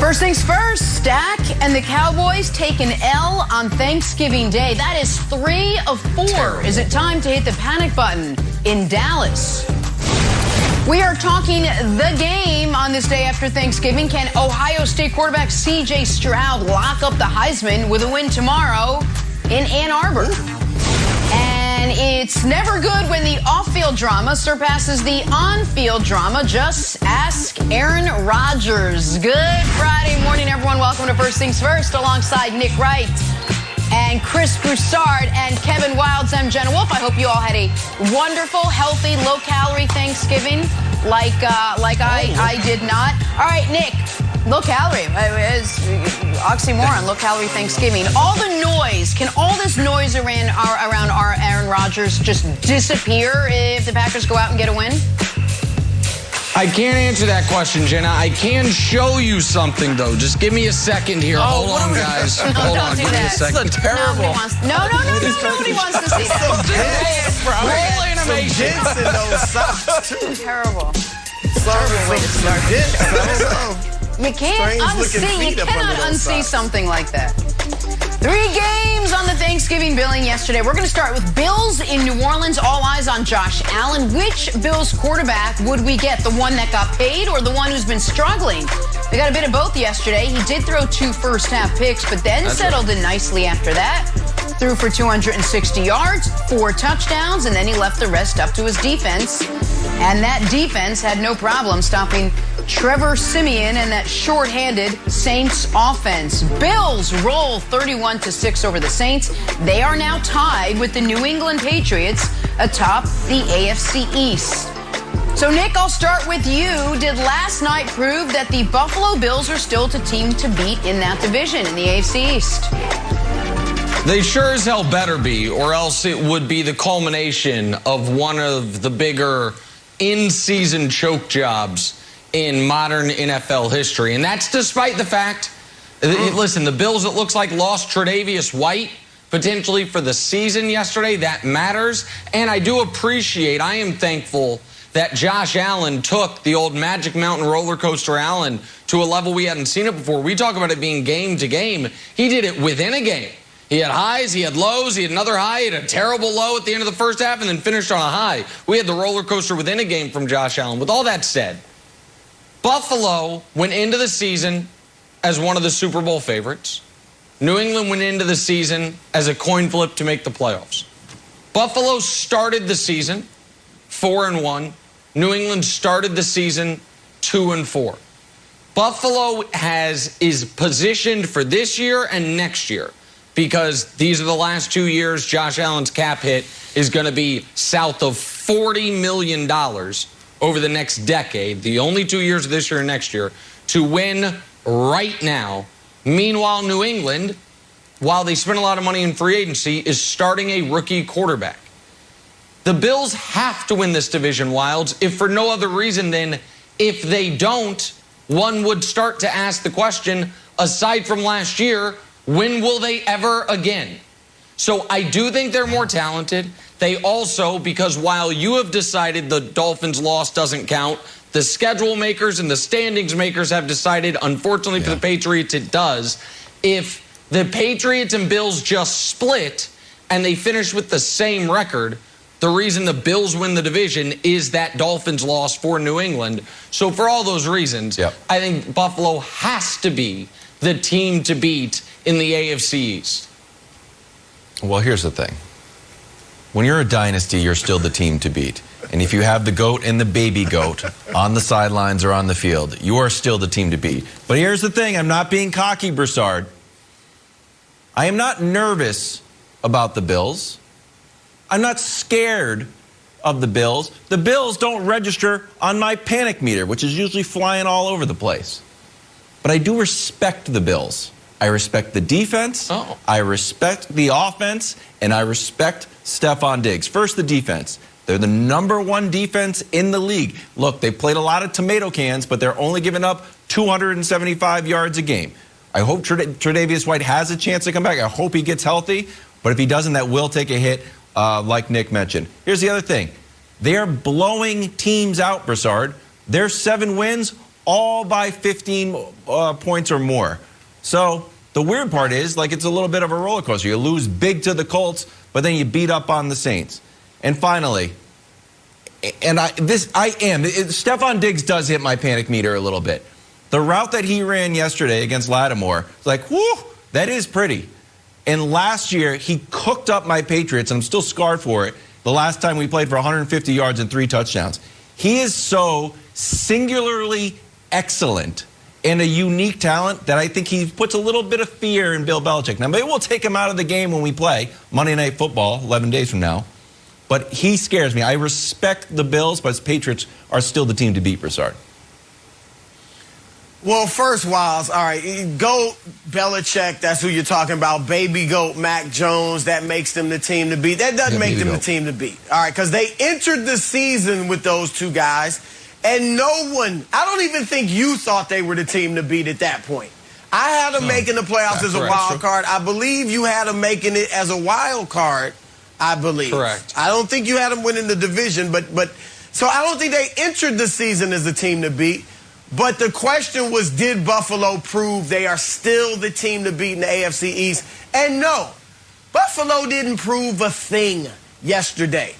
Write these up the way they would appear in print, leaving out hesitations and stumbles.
First things first, Dak and the Cowboys take an L on Thanksgiving Day. That is 3 of 4. Terrible. Is it time to hit the panic button in Dallas? We are talking the game on this day after Thanksgiving. Can Ohio State quarterback C.J. Stroud lock up the Heisman with a win tomorrow in Ann Arbor? And it's never good when the off-field drama surpasses the on-field drama. Just ask Aaron Rodgers. Good Friday morning, everyone. Welcome to First Things First alongside Nick Wright and Chris Broussard and Kevin Wilds. I'm Jenna Wolfe. I hope you all had a wonderful, healthy, low-calorie Thanksgiving like I did not. All right, Nick. Low-calorie, oxymoron, low-calorie Thanksgiving. All the noise, can all this noise around our Aaron Rodgers just disappear if the Packers go out and get a win? I can't answer that question, Jenna. I can show you something, though. Just give me a second here. Hold on, guys. Hold on. Give me a second. This is terrible. Nobody wants to see that. Roll animation. Gents in those socks, too. Terrible. Sorry, Way to start. Gents, You can't unsee. You cannot unsee something like that. 3 games on the Thanksgiving billing yesterday. We're going to start with Bills in New Orleans. All eyes on Josh Allen. Which Bills quarterback would we get? The one that got paid or the one who's been struggling? We got a bit of both yesterday. He did throw 2 first-half picks, but then settled in nicely after that. Threw for 260 yards, 4 touchdowns, and then he left the rest up to his defense. And that defense had no problem stopping Trevor Siemian and that short-handed Saints offense. Bills roll 31-6 over the Saints. They are now tied with the New England Patriots atop the AFC East. So, Nick, I'll start with you. Did last night prove that the Buffalo Bills are still the team to beat in that division in the AFC East? They sure as hell better be, or else it would be the culmination of one of the bigger in-season choke jobs in modern NFL history. And that's despite the fact, listen, the Bills, it looks like, lost Tre'Davious White potentially for the season yesterday. That matters. And I do appreciate, I am thankful that Josh Allen took the old Magic Mountain roller coaster Allen to a level we hadn't seen it before. We talk about it being game to game. He did it within a game. He had highs, he had lows, he had another high, he had a terrible low at the end of the first half, and then finished on a high. We had the roller coaster within a game from Josh Allen. With all that said, Buffalo went into the season as one of the Super Bowl favorites. New England went into the season as a coin flip to make the playoffs. Buffalo started the season 4-1. New England started the season 2-4. Buffalo is positioned for this year and next year, because these are the last 2 years. Josh Allen's cap hit is going to be south of $40 million over the next decade, the only 2 years of this year and next year, to win right now. Meanwhile, New England, while they spent a lot of money in free agency, is starting a rookie quarterback. The Bills have to win this division, Wilds, if for no other reason than if they don't, one would start to ask the question, aside from last year, when will they ever again? So I do think they're more talented. They also, because while you have decided the Dolphins' loss doesn't count, the schedule makers and the standings makers have decided, unfortunately for the Patriots, it does. If the Patriots and Bills just split and they finish with the same record, the reason the Bills win the division is that Dolphins loss for New England. So for all those reasons, I think Buffalo has to be the team to beat in the AFC East. Well, here's the thing. When you're a dynasty, you're still the team to beat. And if you have the GOAT and the baby GOAT on the sidelines or on the field, you are still the team to beat. But here's the thing. I'm not being cocky, Broussard. I am not nervous about the Bills. I'm not scared of the Bills. The Bills don't register on my panic meter, which is usually flying all over the place. But I do respect the Bills. I respect the defense, I respect the offense, and I respect Stephon Diggs. First, the defense. They're the #1 defense in the league. Look, they played a lot of tomato cans, but they're only giving up 275 yards a game. I hope Tre'Davious White has a chance to come back. I hope he gets healthy. But if he doesn't, that will take a hit, like Nick mentioned. Here's the other thing. They are blowing teams out, Broussard. Their 7 wins, all by 15 points or more. So the weird part is, like, it's a little bit of a roller coaster. You lose big to the Colts, but then you beat up on the Saints. And finally, Stephon Diggs does hit my panic meter a little bit. The route that he ran yesterday against Lattimore, it's like, whoo, that is pretty. And last year, he cooked up my Patriots, and I'm still scarred for it, the last time we played for 150 yards and 3 touchdowns. He is so singularly excellent and a unique talent that I think he puts a little bit of fear in Bill Belichick. Now, maybe we'll take him out of the game when we play Monday Night Football 11 days from now. But he scares me. I respect the Bills, but Patriots are still the team to beat, Broussard. Well, first, Wiles, all right, GOAT Belichick, that's who you're talking about. Baby GOAT Mac Jones, that makes them the team to beat. That doesn't make them the team to beat. All right, because they entered the season with those two guys, and no one, I don't even think you thought they were the team to beat at that point. I had them making the playoffs as a wild card. I believe you had them making it as a wild card, I believe. Correct. I don't think you had them winning the division, but so I don't think they entered the season as the team to beat. But the question was, did Buffalo prove they are still the team to beat in the AFC East? And no, Buffalo didn't prove a thing yesterday.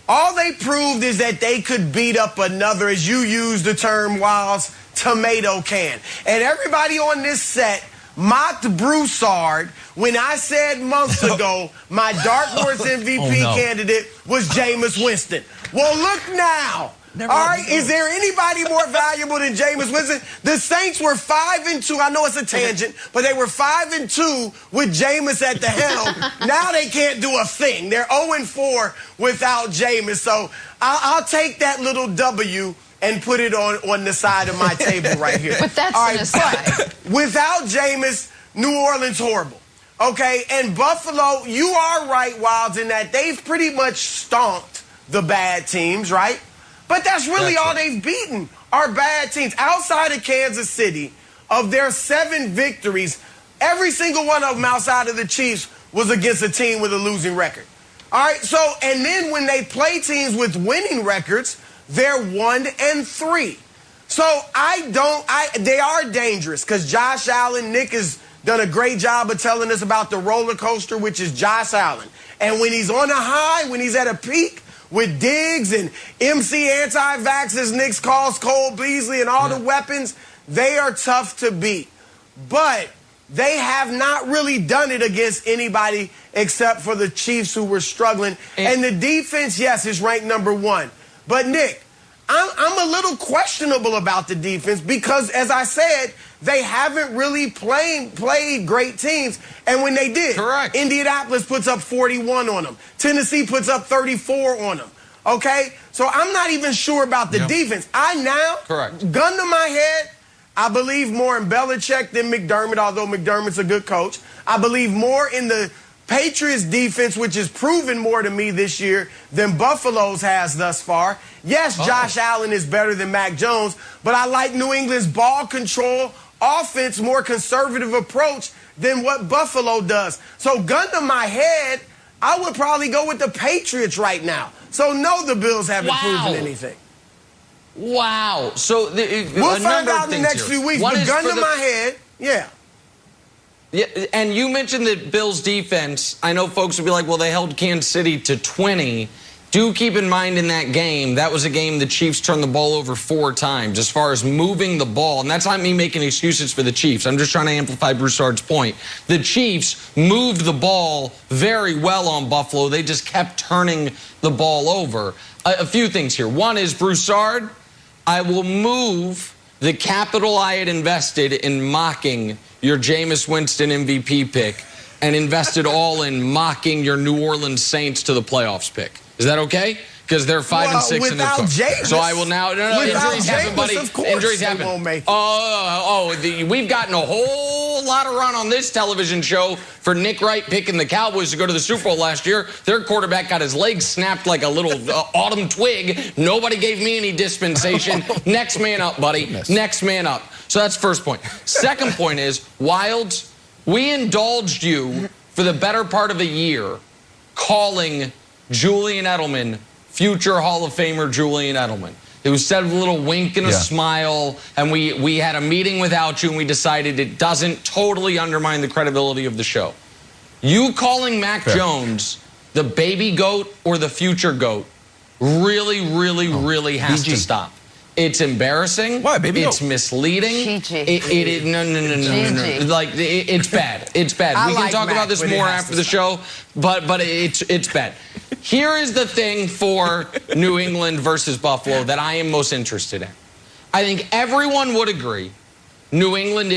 All they proved is that they could beat up another, as you used the term, Wiles, tomato can. And everybody on this set mocked Broussard when I said months ago my Dark Horse MVP candidate was Jameis Winston. Well, look now. All right, is there anybody more valuable than Jameis Winston? The Saints were 5-2. I know it's a tangent, but they were 5-2 with Jameis at the helm. Now they can't do a thing. They're 0-4 without Jameis. So I'll take that little W and put it on the side of my table right here. But that's all an aside. But without Jameis, New Orleans horrible. Okay, and Buffalo, you are right, Wilds, in that they've pretty much stomped the bad teams, right? But that's really all they've beaten are bad teams. Outside of Kansas City, of their 7 victories, every single one of them outside of the Chiefs was against a team with a losing record. All right, so, and then when they play teams with winning records, they're 1-3. So they are dangerous because Josh Allen, Nick has done a great job of telling us about the roller coaster, which is Josh Allen. And when he's on a high, when he's at a peak, with Diggs and MC anti-vax, as Nick calls Cole Beasley, and all the weapons, they are tough to beat. But they have not really done it against anybody except for the Chiefs, who were struggling. And the defense, yes, is ranked #1. But, Nick, I'm a little questionable about the defense because, as I said, they haven't really played great teams. And when they did, Indianapolis puts up 41 on them. Tennessee puts up 34 on them. Okay? So I'm not even sure about the defense. Gun to my head, I believe more in Belichick than McDermott, although McDermott's a good coach. I believe more in the Patriots defense, which has proven more to me this year than Buffalo's has thus far. Yes, Josh Allen is better than Mac Jones, but I like New England's ball control, offense, more conservative approach than what Buffalo does. So gun to my head, I would probably go with the Patriots right now. So no, the Bills haven't proven anything. Wow. So we'll find out in the next few weeks. But gun to my head, yeah, and you mentioned the Bills defense. I know folks would be like, well, they held Kansas City to 20. Do keep in mind in that game, that was a game the Chiefs turned the ball over 4 times as far as moving the ball. And that's not me making excuses for the Chiefs. I'm just trying to amplify Broussard's point. The Chiefs moved the ball very well on Buffalo. They just kept turning the ball over. A few things here. One is, Broussard, I will move the capital I had invested in mocking your Jameis Winston MVP pick and invested all in mocking your New Orleans Saints to the playoffs pick. Is that okay? Because they're 5-6 and they're cooked. So I will now. No, injuries happen, buddy. Injuries happen. We've gotten a whole lot of run on this television show for Nick Wright picking the Cowboys to go to the Super Bowl last year. Their quarterback got his leg snapped like a little autumn twig. Nobody gave me any dispensation. Next man up, buddy. Next man up. So that's first point. Second point is, Wilds, we indulged you for the better part of a year calling Julian Edelman future Hall of Famer Julian Edelman. It was said with a little wink and a smile, and we had a meeting without you, and we decided it doesn't totally undermine the credibility of the show. You calling Mac Jones the baby goat or the future goat really, really has to stop. It's embarrassing. Why, baby? It's misleading. No. Like, it's bad. It's bad. We can talk about this more after the show, but it's bad. Here is the thing for New England versus Buffalo that I am most interested in. I think everyone would agree New England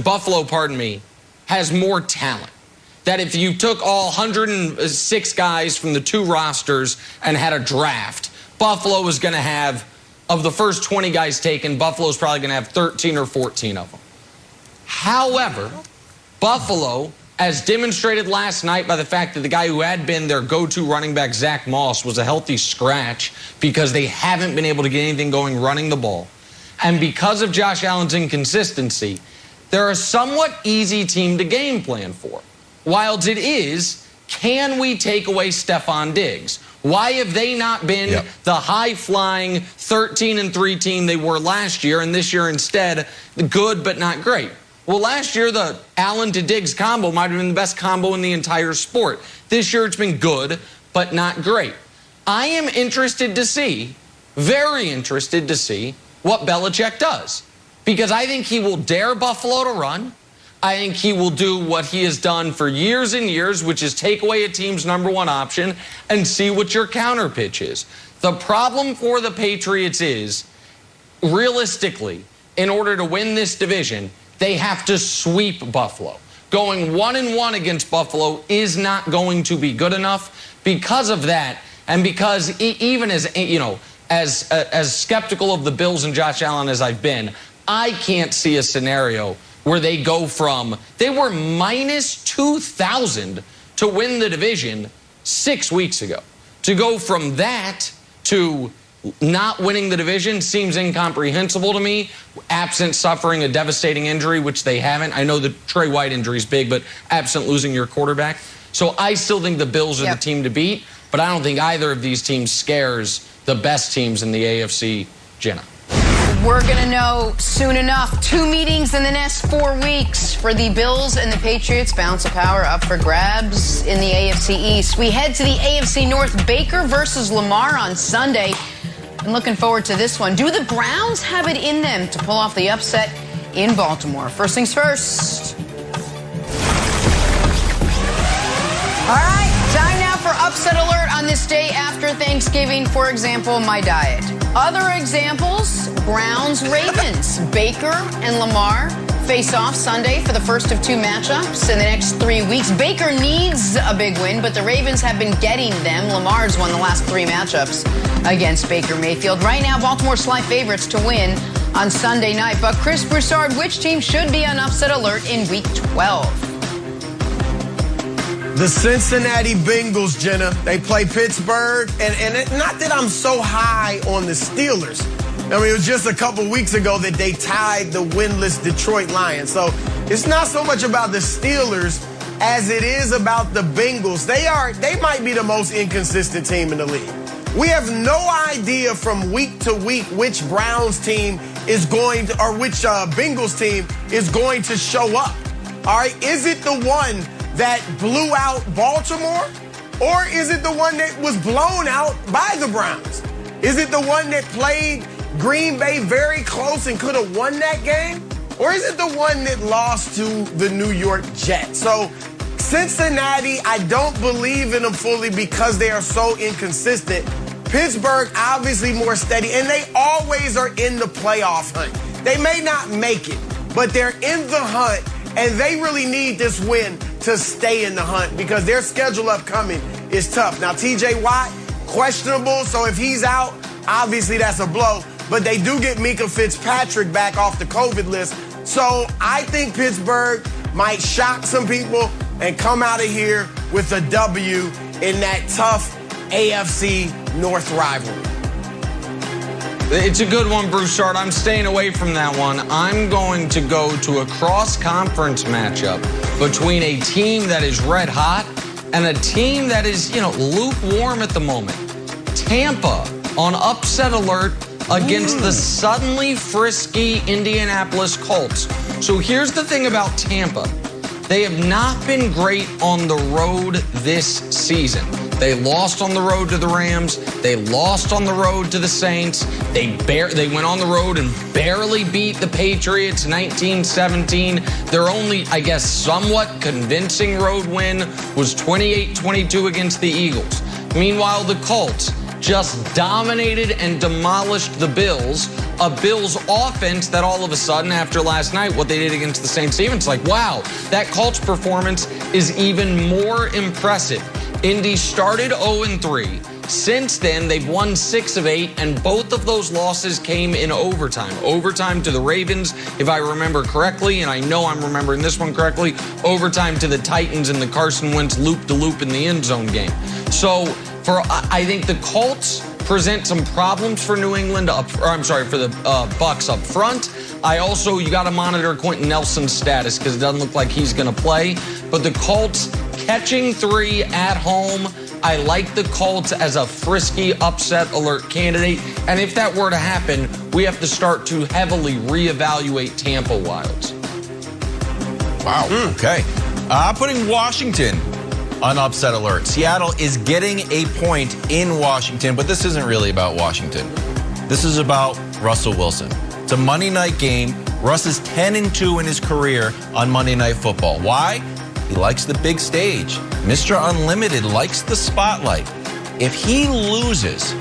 Buffalo, pardon me, has more talent. That if you took all 106 guys from the two rosters and had a draft, Buffalo is going to have, of the first 20 guys taken, Buffalo's probably going to have 13 or 14 of them. However, Buffalo, as demonstrated last night by the fact that the guy who had been their go-to running back, Zach Moss, was a healthy scratch because they haven't been able to get anything going running the ball, and because of Josh Allen's inconsistency, they're a somewhat easy team to game plan for. While it is, can we take away Stephon Diggs? Why have they not been the high-flying 13-3 team they were last year, and this year instead good but not great? Well, last year the Allen to Diggs combo might have been the best combo in the entire sport. This year it's been good but not great. I am interested to see, very interested to see, what Belichick does, because I think he will dare Buffalo to run. I think he will do what he has done for years and years, which is take away a team's number one option and see what your counter pitch is. The problem for the Patriots is, realistically, in order to win this division, they have to sweep Buffalo. Going 1-1 against Buffalo is not going to be good enough because of that, and because even as, you know, as skeptical of the Bills and Josh Allen as I've been, I can't see a scenario where they go from, they were minus 2,000 to win the division 6 weeks ago. To go from that to not winning the division seems incomprehensible to me, absent suffering a devastating injury, which they haven't. I know the Trey White injury is big, but absent losing your quarterback. So I still think the Bills are the team to beat, but I don't think either of these teams scares the best teams in the AFC, Jenna. We're going to know soon enough. 2 meetings in the next 4 weeks for the Bills and the Patriots. Balance of power up for grabs in the AFC East. We head to the AFC North. Baker versus Lamar on Sunday. I'm looking forward to this one. Do the Browns have it in them to pull off the upset in Baltimore? First things first. All right, time now for upset alert on this day after Thanksgiving. For example, my diet. Other examples, Browns-Ravens. Baker and Lamar face off Sunday for the first of 2 matchups in the next 3 weeks. Baker needs a big win, but the Ravens have been getting them. Lamar's won the last 3 matchups against Baker Mayfield. Right now, Baltimore slight favorites to win on Sunday night. But Chris Broussard, which team should be on upset alert in Week 12? The Cincinnati Bengals, Jenna. They play Pittsburgh, and not that I'm so high on the Steelers. I mean, it was just a couple weeks ago that they tied the winless Detroit Lions. So it's not so much about the Steelers as it is about the Bengals. They might be the most inconsistent team in the league. We have no idea from week to week which Browns team is going to, or which Bengals team is going to show up. All right, is it the one that blew out Baltimore, or is it the one that was blown out by the Browns? Is it the one that played Green Bay very close and could have won that game? Or is it the one that lost to the New York Jets? So Cincinnati, I don't believe in them fully because they are so inconsistent. Pittsburgh, obviously more steady, and they always are in the playoff hunt. They may not make it, but they're in the hunt, and they really need this win to stay in the hunt because their schedule upcoming is tough. Now, TJ Watt, questionable, so if he's out, obviously that's a blow. But they do get Mika Fitzpatrick back off the COVID list. So I think Pittsburgh might shock some people and come out of here with a W in that tough AFC North rivalry. It's a good one, Broussard. I'm staying away from that one. I'm going to go to a cross-conference matchup between a team that is red hot and a team that is, lukewarm at the moment. Tampa on upset alert against the suddenly frisky Indianapolis Colts. So here's the thing about Tampa. They have not been great on the road this season. They lost on the road to the Rams. They lost on the road to the Saints. They went on the road and barely beat the Patriots 19-17. Their only, I guess, somewhat convincing road win was 28-22 against the Eagles. Meanwhile, the Colts just dominated and demolished the Bills, a Bills offense that all of a sudden, after last night, what they did against the Saints, it's like, wow, that Colts performance is even more impressive. Indy started 0-3. Since then, they've won 6 of 8, and both of those losses came in overtime. Overtime to the Ravens, if I remember correctly, and I know I'm remembering this one correctly, overtime to the Titans in the Carson Wentz loop-de-loop in the end zone game. So, I think the Colts present some problems for New England, for the Bucks up front. You got to monitor Quentin Nelson's status because it doesn't look like he's going to play. But the Colts catching 3 at home, I like the Colts as a frisky upset alert candidate. And if that were to happen, we have to start to heavily reevaluate Tampa Wilds. Wow. Okay. I'm putting Washington on upset alert. Seattle is getting a point in Washington, but this isn't really about Washington. This is about Russell Wilson. It's a Monday night game. Russ is 10-2 in his career on Monday Night Football. Why? He likes the big stage. Mr. Unlimited likes the spotlight. If he loses,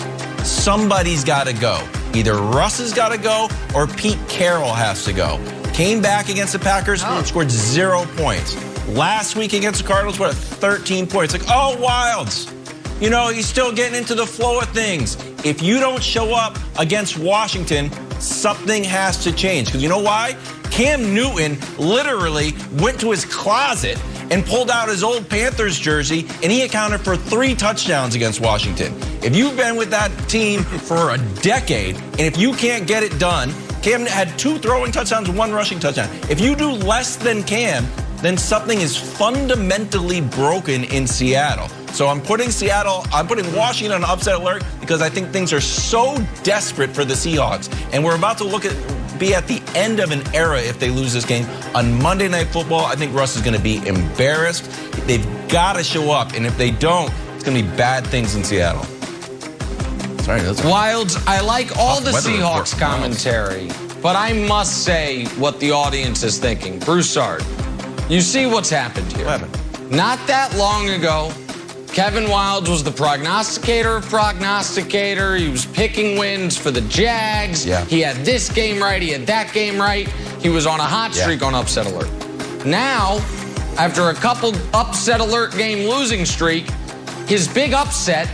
somebody's got to go. Either Russ has got to go or Pete Carroll has to go. Came back against the Packers, scored 0 points. Last week against the Cardinals, 13 points. Like, oh, Wilds. He's still getting into the flow of things. If you don't show up against Washington, something has to change. Because you know why? Cam Newton literally went to his closet and pulled out his old Panthers jersey, and he accounted for 3 touchdowns against Washington. If you've been with that team for a decade, and if you can't get it done, Cam had 2 throwing touchdowns and 1 rushing touchdown. If you do less than Cam, then something is fundamentally broken in Seattle. So I'm putting Washington on upset alert because I think things are so desperate for the Seahawks. And we're about to be at the end of an era if they lose this game. On Monday Night Football, I think Russ is going to be embarrassed. They've got to show up. And if they don't, it's going to be bad things in Seattle. Sorry, Wilds, I like all the Seahawks commentary, but I must say what the audience is thinking. Broussard, you see what's happened here. What happened? Not that long ago, Kevin Wilds was the prognosticator of prognosticator. He was picking wins for the Jags. Yeah. He had this game right. He had that game right. He was on a hot streak on upset alert. Now, after a couple upset alert game losing streak, his big upset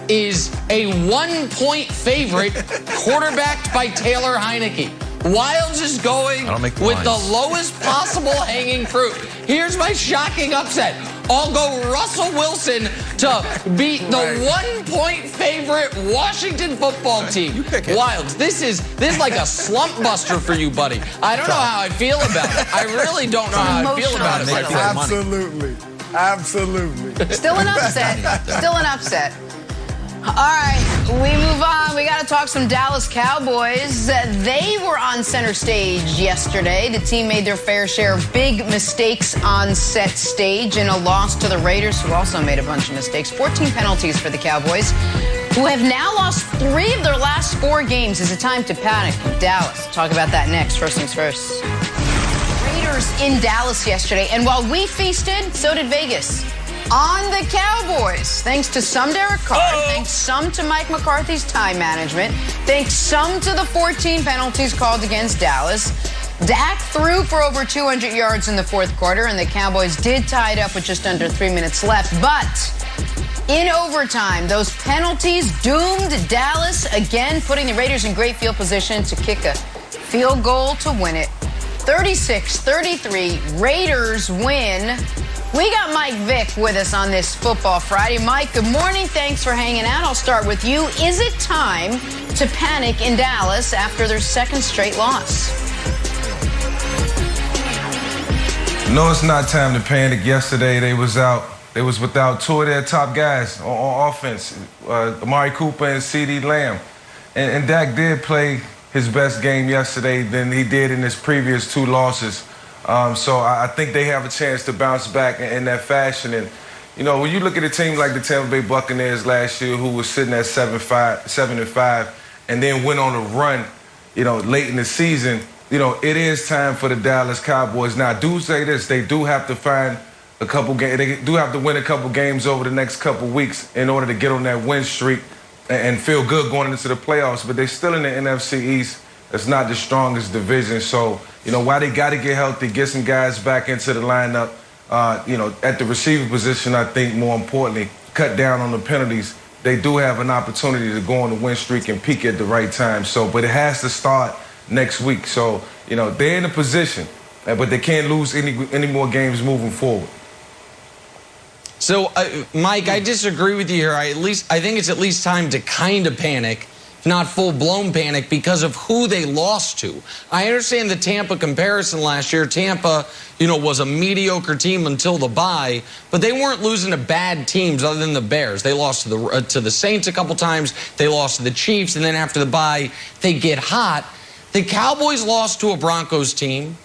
is a 1-point favorite quarterbacked by Taylor Heineke. Wilds is going with the lowest possible hanging fruit. Here's my shocking upset. I'll go Russell Wilson to beat the 1-point favorite Washington football team. You pick it. Wilds, this is like a slump buster for you, buddy. I don't know how I feel about it. I really don't know how I feel about it. Absolutely. Still an upset. All right, we move on. We got to talk some Dallas Cowboys. They were on center stage yesterday. The team made their fair share of big mistakes on set stage in a loss to the Raiders, who also made a bunch of mistakes. 14 penalties for the Cowboys, who have now lost 3 of their last 4 games. Is it time to panic? Dallas. Talk about that next. First things first. Raiders in Dallas yesterday, and while we feasted, so did Vegas. On the Cowboys, thanks to some Derek Carr, thanks some to Mike McCarthy's time management, thanks some to the 14 penalties called against Dallas. Dak threw for over 200 yards in the 4th quarter, and the Cowboys did tie it up with just under 3 minutes left. But in overtime, those penalties doomed Dallas again, putting the Raiders in great field position to kick a field goal to win it. 36-33, Raiders win. We got Mike Vick with us on this Football Friday. Mike, good morning. Thanks for hanging out. I'll start with you. Is it time to panic in Dallas after their 2nd straight loss? No, it's not time to panic. Yesterday, they was out They was without two of their top guys on offense, Amari Cooper and CeeDee Lamb. And Dak did play his best game yesterday than he did in his previous two losses. So I think they have a chance to bounce back in that fashion. And, you know, when you look at a team like the Tampa Bay Buccaneers last year, who was sitting at 7-5, and then went on a run, you know, late in the season, you know, it is time for the Dallas Cowboys. Now, I do say this, they do have to find a couple games. They do have to win a couple games over the next couple weeks in order to get on that win streak and feel good going into the playoffs. But they're still in the NFC East. It's not the strongest division. So, you know, while they got to get healthy, get some guys back into the lineup, you know, at the receiver position, I think more importantly, cut down on the penalties. They do have an opportunity to go on the win streak and peak at the right time. So, but it has to start next week. So, you know, they're in a position, but they can't lose any more games moving forward. So, Mike, I disagree with you here. I think it's at least time to kind of panic, if not full-blown panic, because of who they lost to. I understand the Tampa comparison last year. Tampa, you know, was a mediocre team until the bye, but they weren't losing to bad teams other than the Bears. They lost to the Saints a couple times. They lost to the Chiefs, and then after the bye, they get hot. The Cowboys lost to a Broncos team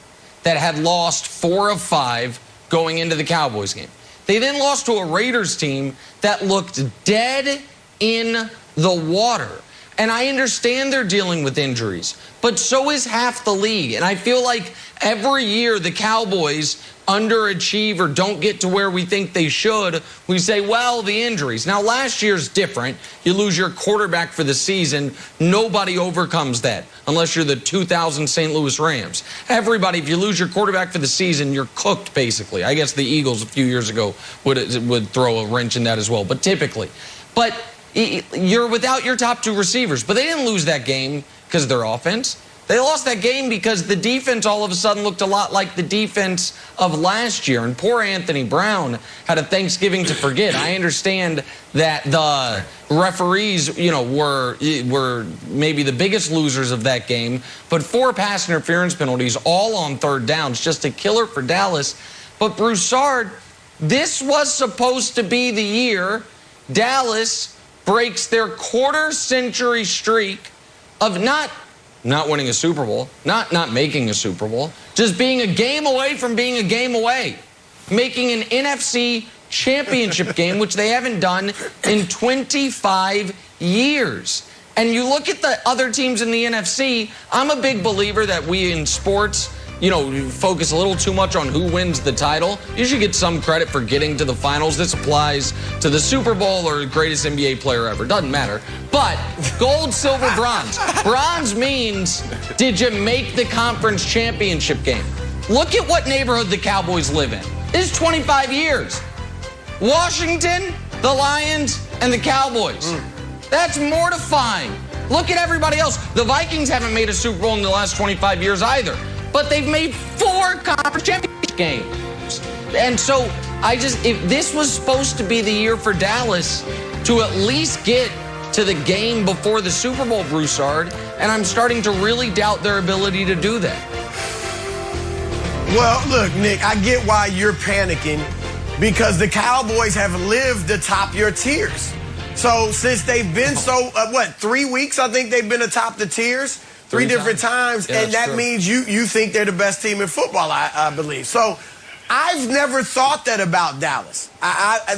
that had lost 4 of 5 going into the Cowboys game. They then lost to a Raiders team that looked dead in the water. And I understand they're dealing with injuries, but so is half the league. And I feel like every year the Cowboys underachieve or don't get to where we think they should. We say, well, the injuries. Now, last year's different. You lose your quarterback for the season. Nobody overcomes that unless you're the 2000 St. Louis Rams. Everybody, if you lose your quarterback for the season, you're cooked, basically. I guess the Eagles a few years ago would throw a wrench in that as well, but typically. But you're without your top 2 receivers. But they didn't lose that game because of their offense. They lost that game because the defense all of a sudden looked a lot like the defense of last year. And poor Anthony Brown had a Thanksgiving to forget. I understand that the referees, you know, were maybe the biggest losers of that game. But 4 pass interference penalties, all on 3rd downs, just a killer for Dallas. But Broussard, this was supposed to be the year Dallas breaks their quarter-century streak of not winning a Super Bowl, not making a Super Bowl, just being a game away from being a game away, making an NFC championship game, which they haven't done in 25 years. And you look at the other teams in the NFC, I'm a big believer that we in sports, you know, focus a little too much on who wins the title. You should get some credit for getting to the finals. This applies to the Super Bowl or greatest NBA player ever. Doesn't matter. But gold, silver, bronze. Bronze means, did you make the conference championship game? Look at what neighborhood the Cowboys live in. This is 25 years. Washington, the Lions, and the Cowboys. That's mortifying. Look at everybody else. The Vikings haven't made a Super Bowl in the last 25 years either. But they've made 4 conference championship games. And so if this was supposed to be the year for Dallas to at least get to the game before the Super Bowl, Broussard, and I'm starting to really doubt their ability to do that. Well, look, Nick, I get why you're panicking because the Cowboys have lived atop your tiers. So since they've been 3 weeks, I think they've been atop the tiers. 3 different times, yeah, and that true. Means you think they're the best team in football, I believe. So I've never thought that about Dallas.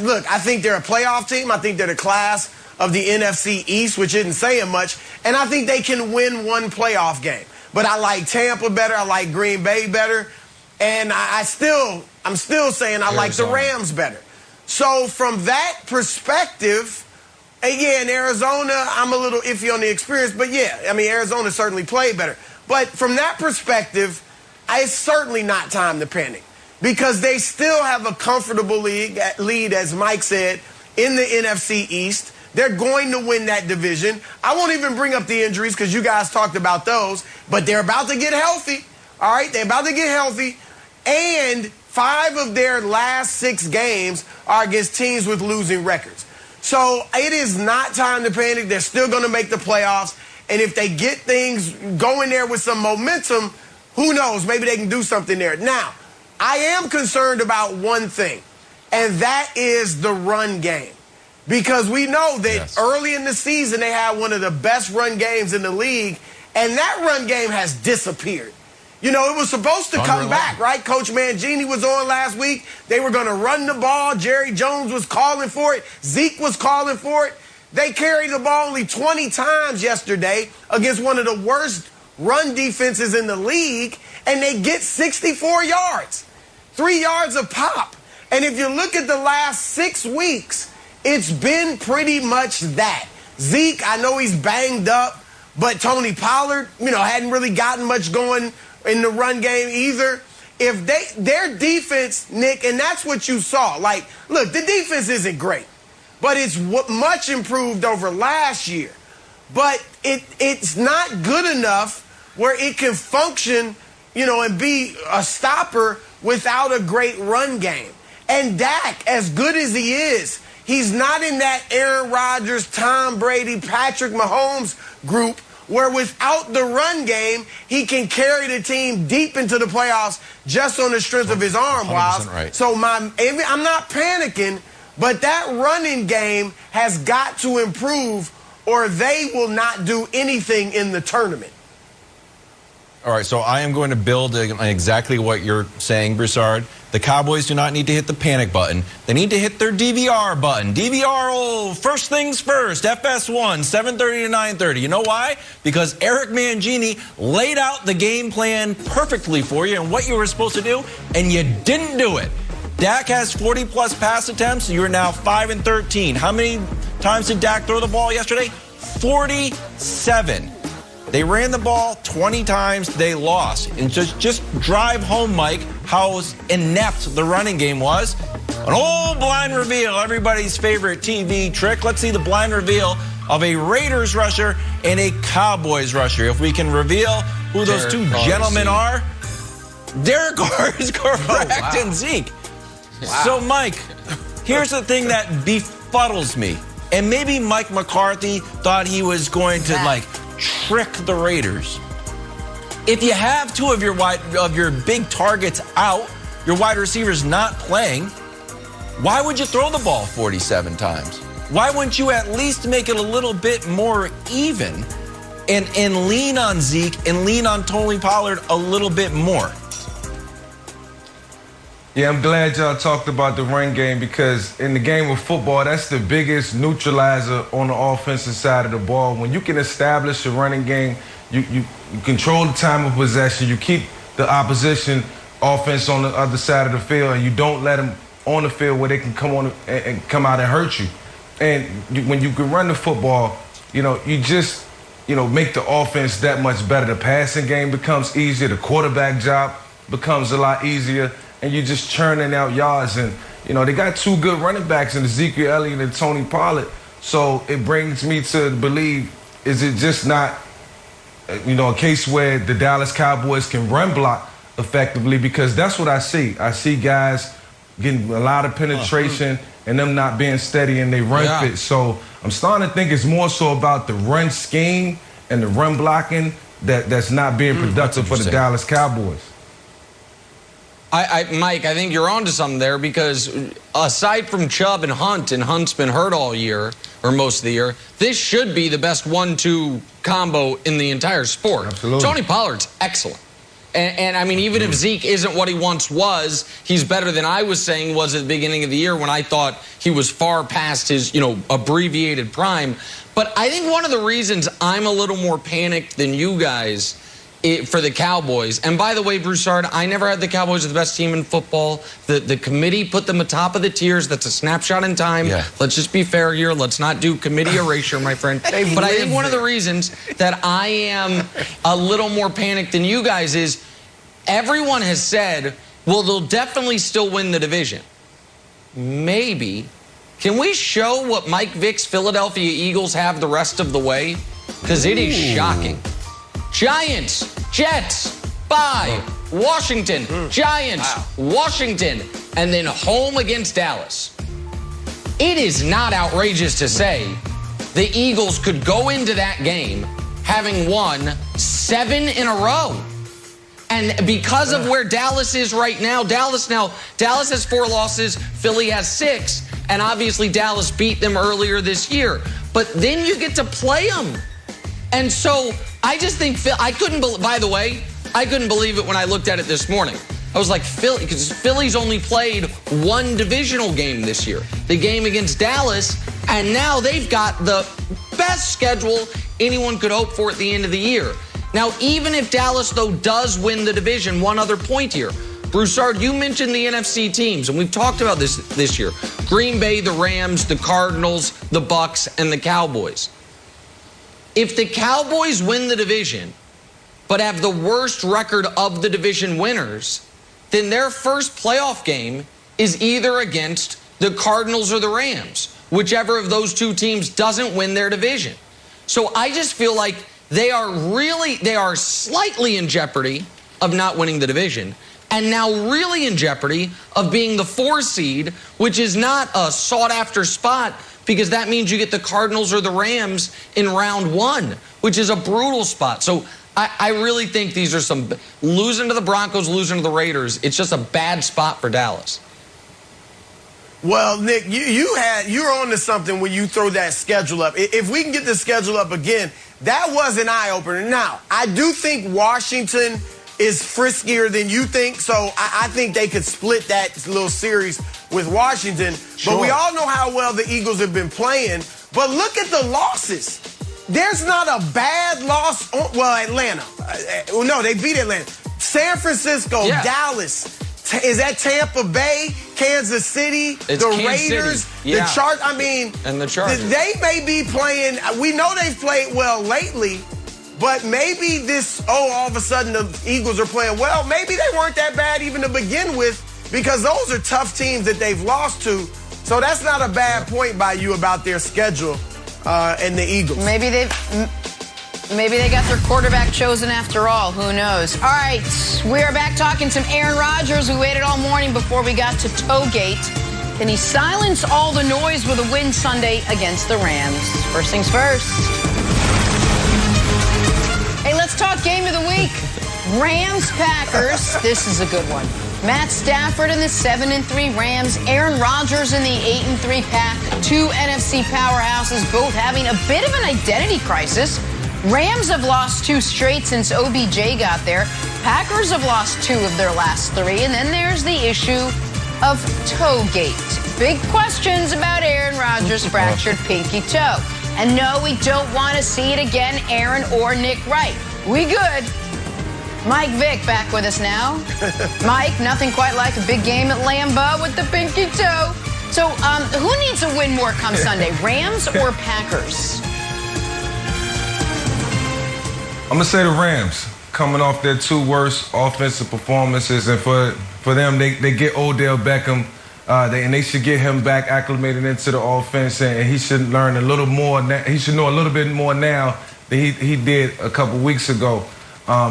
Look, I think they're a playoff team. I think they're the class of the NFC East, which isn't saying much, and I think they can win 1 playoff game. But I like Tampa better. I like Green Bay better, and I'm still saying I like the Rams better. So from that perspective. Yeah, in Arizona, I'm a little iffy on the experience, but yeah, I mean, Arizona certainly played better. But from that perspective, it's certainly not time to panic because they still have a comfortable lead, as Mike said, in the NFC East. They're going to win that division. I won't even bring up the injuries because you guys talked about those, but they're about to get healthy. All right, they're about to get healthy. And 5 of their last 6 games are against teams with losing records. So it is not time to panic. They're still going to make the playoffs. And if they get things going there with some momentum, who knows? Maybe they can do something there. Now, I am concerned about one thing. and that is the run game. Because we know that early in the season they had one of the best run games in the league, and that run game has disappeared. You know, it was supposed to come back, right? Coach Mangini was on last week. They were going to run the ball. Jerry Jones was calling for it. Zeke was calling for it. They carried the ball only 20 times yesterday against one of the worst run defenses in the league, and they get 64 yards, 3 yards a pop. And if you look at the last 6 weeks, it's been pretty much that. Zeke, I know he's banged up, but Tony Pollard, hadn't really gotten much going in the run game either. If their defense, Nick, and that's what you saw. Like, look, the defense isn't great, but it's much improved over last year. But it's not good enough where it can function, and be a stopper without a great run game. And Dak, as good as he is, he's not in that Aaron Rodgers, Tom Brady, Patrick Mahomes group where without the run game, he can carry the team deep into the playoffs just on the strength of his arm, Wiles. Right. So I'm not panicking, but that running game has got to improve or they will not do anything in the tournament. All right, so I am going to build on exactly what you're saying, Broussard. The Cowboys do not need to hit the panic button. They need to hit their DVR button. DVR, first things first, FS1, 7:30 to 9:30. You know why? Because Eric Mangini laid out the game plan perfectly for you and what you were supposed to do, and you didn't do it. Dak has 40-plus pass attempts. You are now 5-13. How many times did Dak throw the ball yesterday? 47. They ran the ball 20 times. They lost. And just drive home, Mike, how inept the running game was. An old blind reveal, everybody's favorite TV trick. Let's see the blind reveal of a Raiders rusher and a Cowboys rusher. If we can reveal who those two gentlemen are. Derek Carr is correct, and Zeke. Wow. So, Mike, here's the thing that befuddles me. And maybe Mike McCarthy thought he was going to, trick the Raiders. If you have two of your big targets out, your wide receivers not playing, why would you throw the ball 47 times? Why wouldn't you at least make it a little bit more even and lean on Zeke and lean on Tony Pollard a little bit more? Yeah, I'm glad y'all talked about the run game because in the game of football, that's the biggest neutralizer on the offensive side of the ball. When you can establish a running game, you control the time of possession, you keep the opposition offense on the other side of the field, and you don't let them on the field where they can come on and come out and hurt you. And when you can run the football, you just make the offense that much better. The passing game becomes easier. The quarterback job becomes a lot easier. And you're just churning out yards. And, they got two good running backs in Ezekiel Elliott and Tony Pollard. So it brings me to believe, is it just not, a case where the Dallas Cowboys can run block effectively? Because that's what I see. I see guys getting a lot of penetration and them not being steady in their run fit. So I'm starting to think it's more so about the run scheme and the run blocking that's not being productive for the Dallas Cowboys. Mike, I think you're onto something there because aside from Chubb and Hunt's been hurt all year, or most of the year, this should be the best 1-2 combo in the entire sport. Absolutely. Tony Pollard's excellent. And I mean, even if Zeke isn't what he once was, he's better than I was saying was at the beginning of the year when I thought he was far past his, abbreviated prime. But I think one of the reasons I'm a little more panicked than you guys for the Cowboys, and by the way, Broussard, I never had the Cowboys as the best team in football. The committee put them atop of the tiers. That's a snapshot in time. Yeah. Let's just be fair here. Let's not do committee erasure, my friend. But I think one of the reasons that I am a little more panicked than you guys is everyone has said, well, they'll definitely still win the division. Maybe. Can we show what Mike Vick's Philadelphia Eagles have the rest of the way? Because it is shocking. Giants, Jets, bye. Washington, Giants, Washington, and then home against Dallas. It is not outrageous to say the Eagles could go into that game having won 7 in a row. And because of where Dallas is right now, Dallas has 4 losses, Philly has 6, and obviously Dallas beat them earlier this year. But then you get to play them. And so I just think I couldn't believe it when I looked at it this morning. I was like, because Philly's only played 1 divisional game this year, the game against Dallas, and now they've got the best schedule anyone could hope for at the end of the year. Now, even if Dallas, though, does win the division, one other point here. Broussard, you mentioned the NFC teams, and we've talked about this year. Green Bay, the Rams, the Cardinals, the Bucks, and the Cowboys. If the Cowboys win the division, but have the worst record of the division winners, then their first playoff game is either against the Cardinals or the Rams, whichever of those 2 teams doesn't win their division. So I just feel like they are slightly in jeopardy of not winning the division, and now really in jeopardy of being the 4 seed, which is not a sought-after spot, because that means you get the Cardinals or the Rams in round 1, which is a brutal spot. So I really think these are some losing to the Broncos, losing to the Raiders. It's just a bad spot for Dallas. Well, Nick, you're on to something when you throw that schedule up. If we can get the schedule up again, that was an eye-opener. Now, I do think Washington is friskier than you think, so I think they could split that little series with Washington. Sure. But we all know how well the Eagles have been playing. But look at the losses. There's not a bad loss. Atlanta. No, they beat Atlanta. San Francisco, Dallas. Is that Tampa Bay, Kansas City, it's the Kansas Raiders, City. Yeah. the Chargers? And the Chargers. They may be playing. We know they've played well lately, but maybe all of a sudden the Eagles are playing well. Maybe they weren't that bad even to begin with, because those are tough teams that they've lost to. So that's not a bad point by you about their schedule and the Eagles. Maybe they got their quarterback chosen after all. Who knows? All right, we are back talking some Aaron Rodgers. We waited all morning before we got to Toegate. Then he silenced all the noise with a win Sunday against the Rams. First things first. Hey, let's talk game of the week. Rams-Packers. This is a good one. Matt Stafford in the 7-3 Rams. Aaron Rodgers in the 8-3 Pack. 2 NFC powerhouses, both having a bit of an identity crisis. Rams have lost 2 straight since OBJ got there. Packers have lost 2 of their last 3. And then there's the issue of Toegate. Big questions about Aaron Rodgers' fractured pinky toe. And no, we don't want to see it again, Aaron or Nick Wright. We good. Mike Vick back with us now. Mike, nothing quite like a big game at Lambeau with the pinky toe. So who needs to win more come Sunday, Rams or Packers? I'm going to say the Rams, coming off their 2 worst offensive performances. And for them, they get Odell Beckham, and they should get him back acclimated into the offense. And he should learn a little more. He should know a little bit more now than he did a couple weeks ago.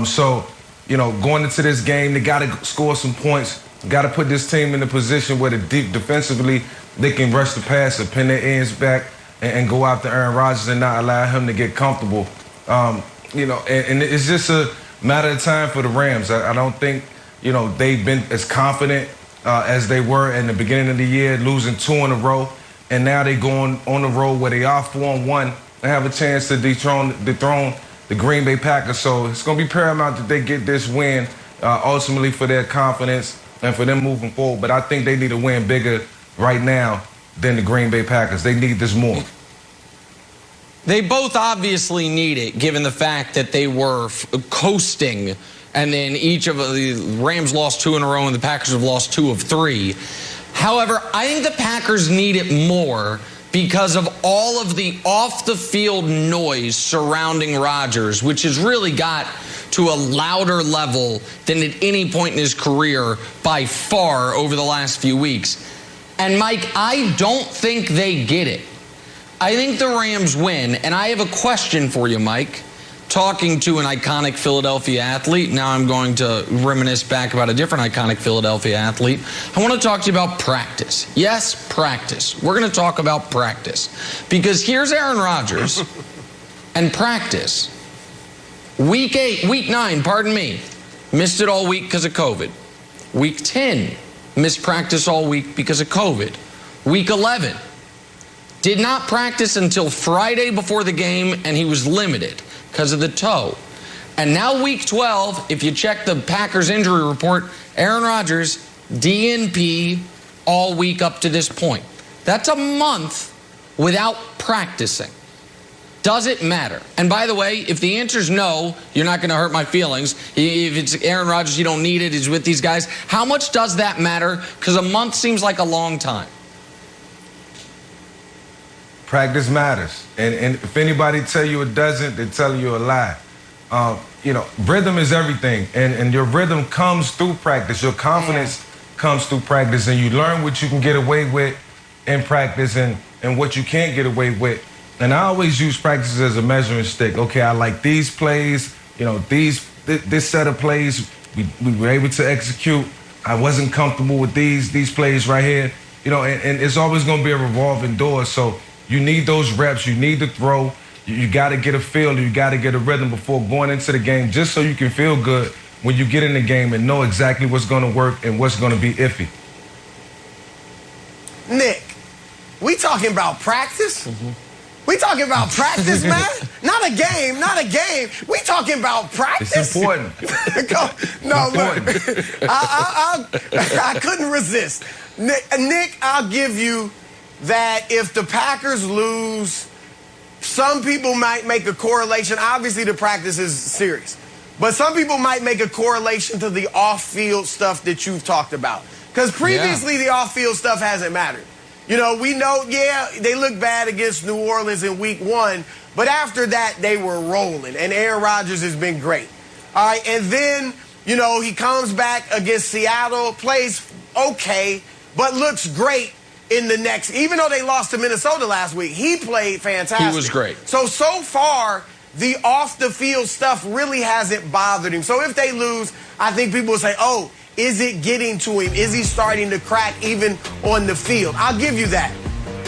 So, going into this game, they got to score some points. Got to put this team in a position where defensively they can rush the passer, pin their ends back, and go after Aaron Rodgers and not allow him to get comfortable. And it's just a matter of time for the Rams. I don't think, they've been as confident as they were in the beginning of the year, losing 2 in a row. And now they're going on the road where they are 4-1 and have a chance to dethrone the Green Bay Packers. So it's going to be paramount that they get this win ultimately for their confidence and for them moving forward. But I think they need to win bigger right now than the Green Bay Packers. They need this more. They both obviously need it, given the fact that they were coasting, and then each of the Rams lost 2 in a row and the Packers have lost 2 of 3. However, I think the Packers need it more because of all of the off-the-field noise surrounding Rodgers, which has really got to a louder level than at any point in his career by far over the last few weeks. And, Mike, I don't think they get it. I think the Rams win, and I have a question for you, Mike. Talking to an iconic Philadelphia athlete, now I'm going to reminisce back about a different iconic Philadelphia athlete. I want to talk to you about practice. Yes, practice. We're going to talk about practice. Because here's Aaron Rodgers and practice. Week 9, missed it all week because of COVID. Week 10, missed practice all week because of COVID. Week 11, did not practice until Friday before the game, and he was limited because of the toe. And now week 12, if you check the Packers injury report, Aaron Rodgers, DNP all week up to this point. That's a month without practicing. Does it matter? And by the way, if the answer is no, you're not going to hurt my feelings. If it's Aaron Rodgers, you don't need it. He's with these guys. How much does that matter? Because a month seems like a long time. Practice matters. And if anybody tell you it doesn't, they're telling you a lie. Rhythm is everything. And your rhythm comes through practice. Your confidence comes through practice. And you learn what you can get away with in practice and what you can't get away with. And I always use practice as a measuring stick. Okay, I like these plays, this set of plays we were able to execute. I wasn't comfortable with these plays right here. And it's always going to be a revolving door. So you need those reps. You need to throw. You got to get a feel. You got to get a rhythm before going into the game, just so you can feel good when you get in the game and know exactly what's going to work and what's going to be iffy. Nick, we talking about practice? We talking about practice, man? Not a game, not a game. We talking about practice? It's important. No, look, I couldn't resist. Nick, I'll give you that if the Packers lose, some people might make a correlation. Obviously, the practice is serious. But some people might make a correlation to the off-field stuff that you've talked about. Because previously, the off-field stuff hasn't mattered. We know, they looked bad against New Orleans in week 1, but after that, they were rolling, and Aaron Rodgers has been great. All right, and then, he comes back against Seattle, plays okay, but looks great in the next. Even though they lost to Minnesota last week, he played fantastic. He was great. So far, the off-the-field stuff really hasn't bothered him. So if they lose, I think people will say, oh, is it getting to him? Is he starting to crack even on the field? I'll give you that.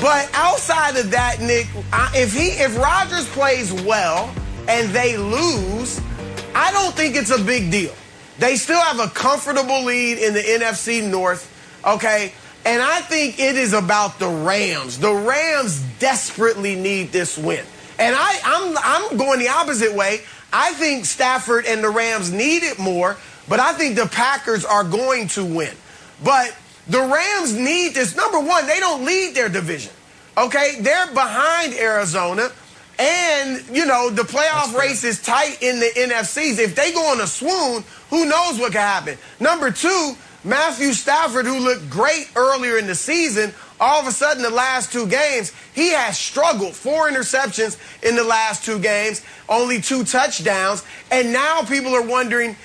But outside of that, Nick, if Rodgers plays well and they lose, I don't think it's a big deal. They still have a comfortable lead in the NFC North, okay? And I think it is about the Rams. The Rams desperately need this win. And I'm going the opposite way. I think Stafford and the Rams need it more. But I think the Packers are going to win. But the Rams need this. Number one, they don't lead their division. Okay? They're behind Arizona. And, the playoff race is tight in the NFCs. If they go on a swoon, who knows what can happen? Number two, Matthew Stafford, who looked great earlier in the season, all of a sudden the last 2 games, he has struggled. 4 interceptions in the last 2 games, only 2 touchdowns. And now people are wondering,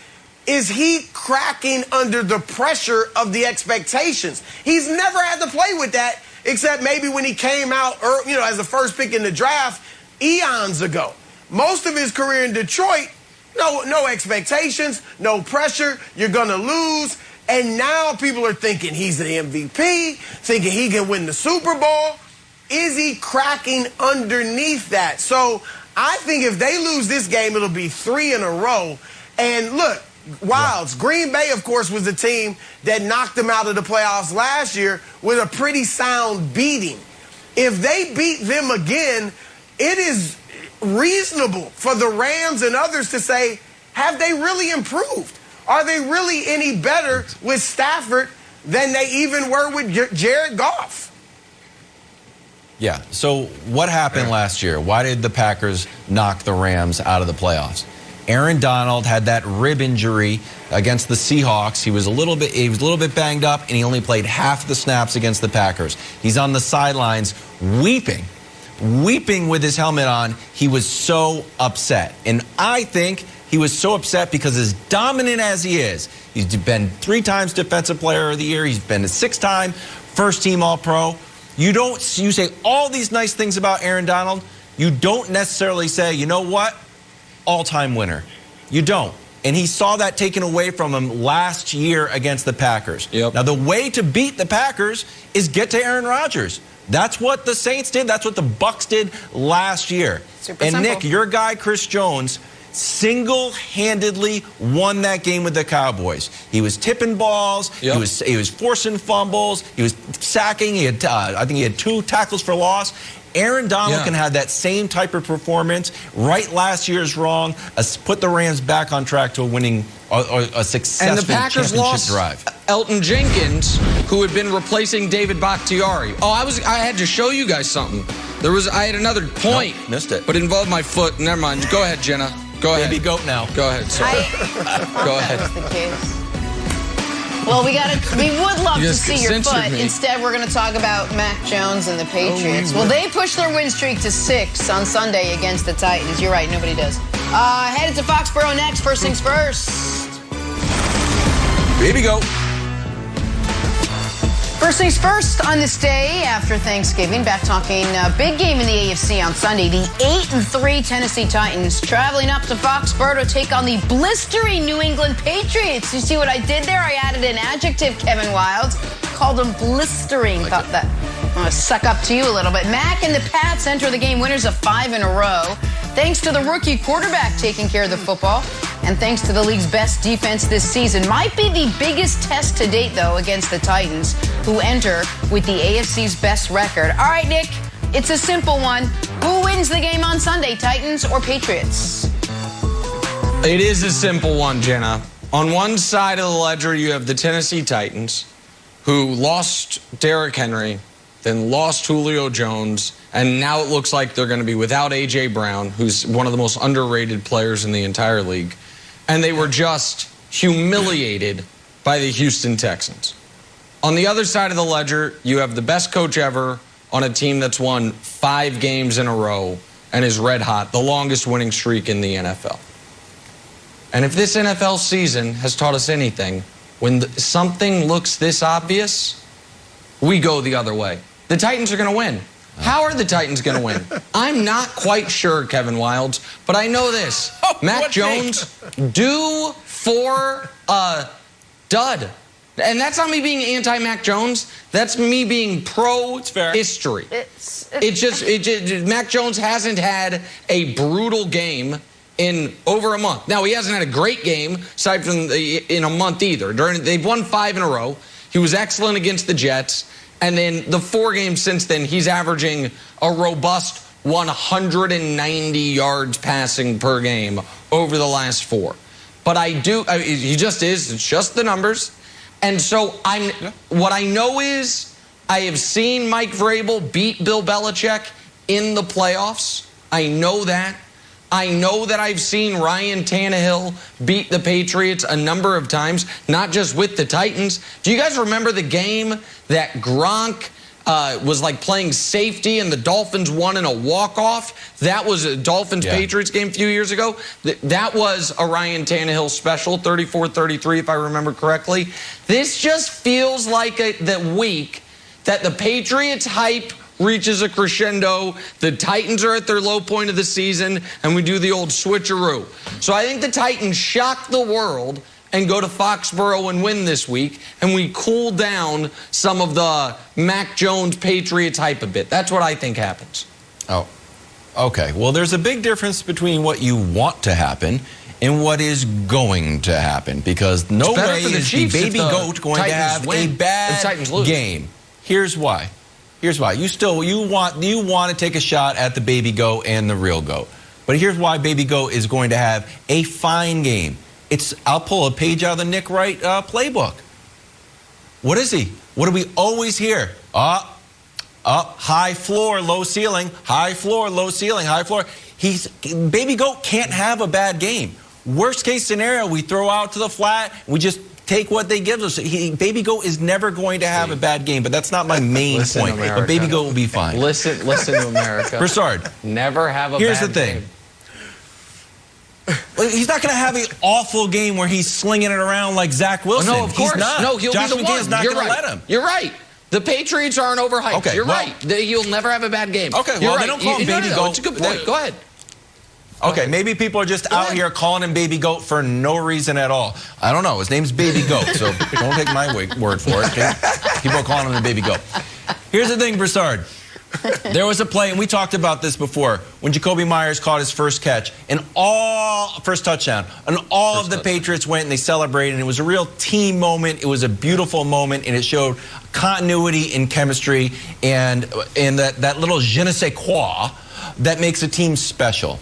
is he cracking under the pressure of the expectations? He's never had to play with that, except maybe when he came out, as the first pick in the draft eons ago. Most of his career in Detroit, no expectations, no pressure. You're going to lose. And now people are thinking he's the MVP, thinking he can win the Super Bowl. Is he cracking underneath that? So I think if they lose this game, it'll be 3 in a row. And look, Wilds, Green Bay, of course, was the team that knocked them out of the playoffs last year with a pretty sound beating. If they beat them again, it is reasonable for the Rams and others to say, have they really improved? Are they really any better with Stafford than they even were with Jared Goff? Yeah, so what happened last year? Why did the Packers knock the Rams out of the playoffs? Aaron Donald had that rib injury against the Seahawks. He was a little bit banged up, and he only played half the snaps against the Packers. He's on the sidelines weeping with his helmet on. He was so upset. And I think he was so upset because as dominant as he is, he's been 3 times Defensive Player of the Year. He's been a 6-time first-team All-Pro. You say all these nice things about Aaron Donald. You don't necessarily say, you know what? All-time winner. You don't. And he saw that taken away from him last year against the Packers. Yep. Now, the way to beat the Packers is get to Aaron Rodgers. That's what the Saints did. That's what the Bucs did last year. Super and simple. Nick, your guy, Chris Jones, single-handedly won that game with the Cowboys. He was tipping balls. Yep. He was forcing fumbles. He was sacking. He had, I think he had 2 tackles for loss. Aaron Donald can have that same type of performance. Right last year's wrong. Put the Rams back on track to a winning, a successful and the Packers championship drive. Elton Jenkins, who had been replacing David Bakhtiari. Oh, I had to show you guys something. I had another point. Nope, missed it. But it involved my foot. Never mind. Go ahead, Jenna. Go ahead. Baby goat now. Go ahead. Sorry. Go ahead. That was the case. Well, we would love to see your foot. Me. Instead, we're going to talk about Mac Jones and the Patriots. Well, they pushed their win streak to 6 on Sunday against the Titans. You're right, nobody does. Headed to Foxborough next. First things first. Baby goat. First things first on this day after Thanksgiving, back talking big game in the AFC on Sunday. The 8-3 Tennessee Titans traveling up to Foxborough to take on the blistering New England Patriots. You see what I did there? I added an adjective, Kevin Wildes. Called them blistering. Thought that I'm going to suck up to you a little bit. Mac and the Pats enter the game winners of 5 in a row. Thanks to the rookie quarterback taking care of the football. And thanks to the league's best defense this season. Might be the biggest test to date, though, against the Titans, who enter with the AFC's best record. All right, Nick, it's a simple one. Who wins the game on Sunday, Titans or Patriots? It is a simple one, Jenna. On one side of the ledger, you have the Tennessee Titans, who lost Derrick Henry, then lost Julio Jones, and now it looks like they're going to be without A.J. Brown, who's one of the most underrated players in the entire league. And they were just humiliated by the Houston Texans. On the other side of the ledger, you have the best coach ever on a team that's won 5 games in a row and is red hot, the longest winning streak in the NFL. And if this NFL season has taught us anything, when something looks this obvious, we go the other way. The Titans are going to win. How are the Titans going to win? I'm not quite sure, Kevin Wildes, but I know this. Mac Jones, due for a dud. And that's not me being anti-Mac Jones. That's me being pro-history. Mac Jones hasn't had a brutal game in over a month. Now, he hasn't had a great game aside from in a month either. They've won 5 in a row. He was excellent against the Jets. And then the 4 games since then, he's averaging a robust 190 yards passing per game over the last 4. But he just is. It's just the numbers. And so what I know is I have seen Mike Vrabel beat Bill Belichick in the playoffs. I know that. I know that I've seen Ryan Tannehill beat the Patriots a number of times, not just with the Titans. Do you guys remember the game that Gronk was like playing safety and the Dolphins won in a walk-off? That was a Dolphins-Patriots game a few years ago. That was a Ryan Tannehill special, 34-33 if I remember correctly. This just feels like the week that the Patriots hype reaches a crescendo, the Titans are at their low point of the season, and we do the old switcheroo. So I think the Titans shock the world and go to Foxborough and win this week, and we cool down some of the Mac Jones Patriots hype a bit. That's what I think happens. Oh, okay. Well, there's a big difference between what you want to happen and what is going to happen, because no way is the baby goat going to have a bad game. Here's why. Here's why. You want to take a shot at the baby goat and the real goat. But here's why baby goat is going to have a fine game. I'll pull a page out of the Nick Wright playbook. What is he? What do we always hear? High floor, low ceiling. High floor, low ceiling. High floor. Baby goat can't have a bad game. Worst case scenario, we throw out to the flat. We just take what they give us. Baby goat is never going to have a bad game, but that's not my main point. But baby goat will be fine. Listen to America. Broussard, never have a here's bad the thing. game. He's not going to have an awful game where he's slinging it around like Zach Wilson. No, of course. He's not. No, he'll Josh be the McDaniels one. not You're going to right. let him. You're right. The Patriots aren't overhyped. Okay, You're right. He'll never have a bad game. Okay, You're well, right. they don't call him baby goat. It's a good point. Go ahead. Okay, maybe people are just out here calling him baby goat for no reason at all. I don't know. His name's baby goat, so don't take my word for it. Okay? People are calling him the baby goat. Here's the thing, Broussard. There was a play, and we talked about this before, when Jacoby Myers caught his first catch, and first touchdown, and all of the Patriots went and they celebrated, and it was a real team moment. It was a beautiful moment, and it showed continuity and chemistry and that little je ne sais quoi that makes a team special.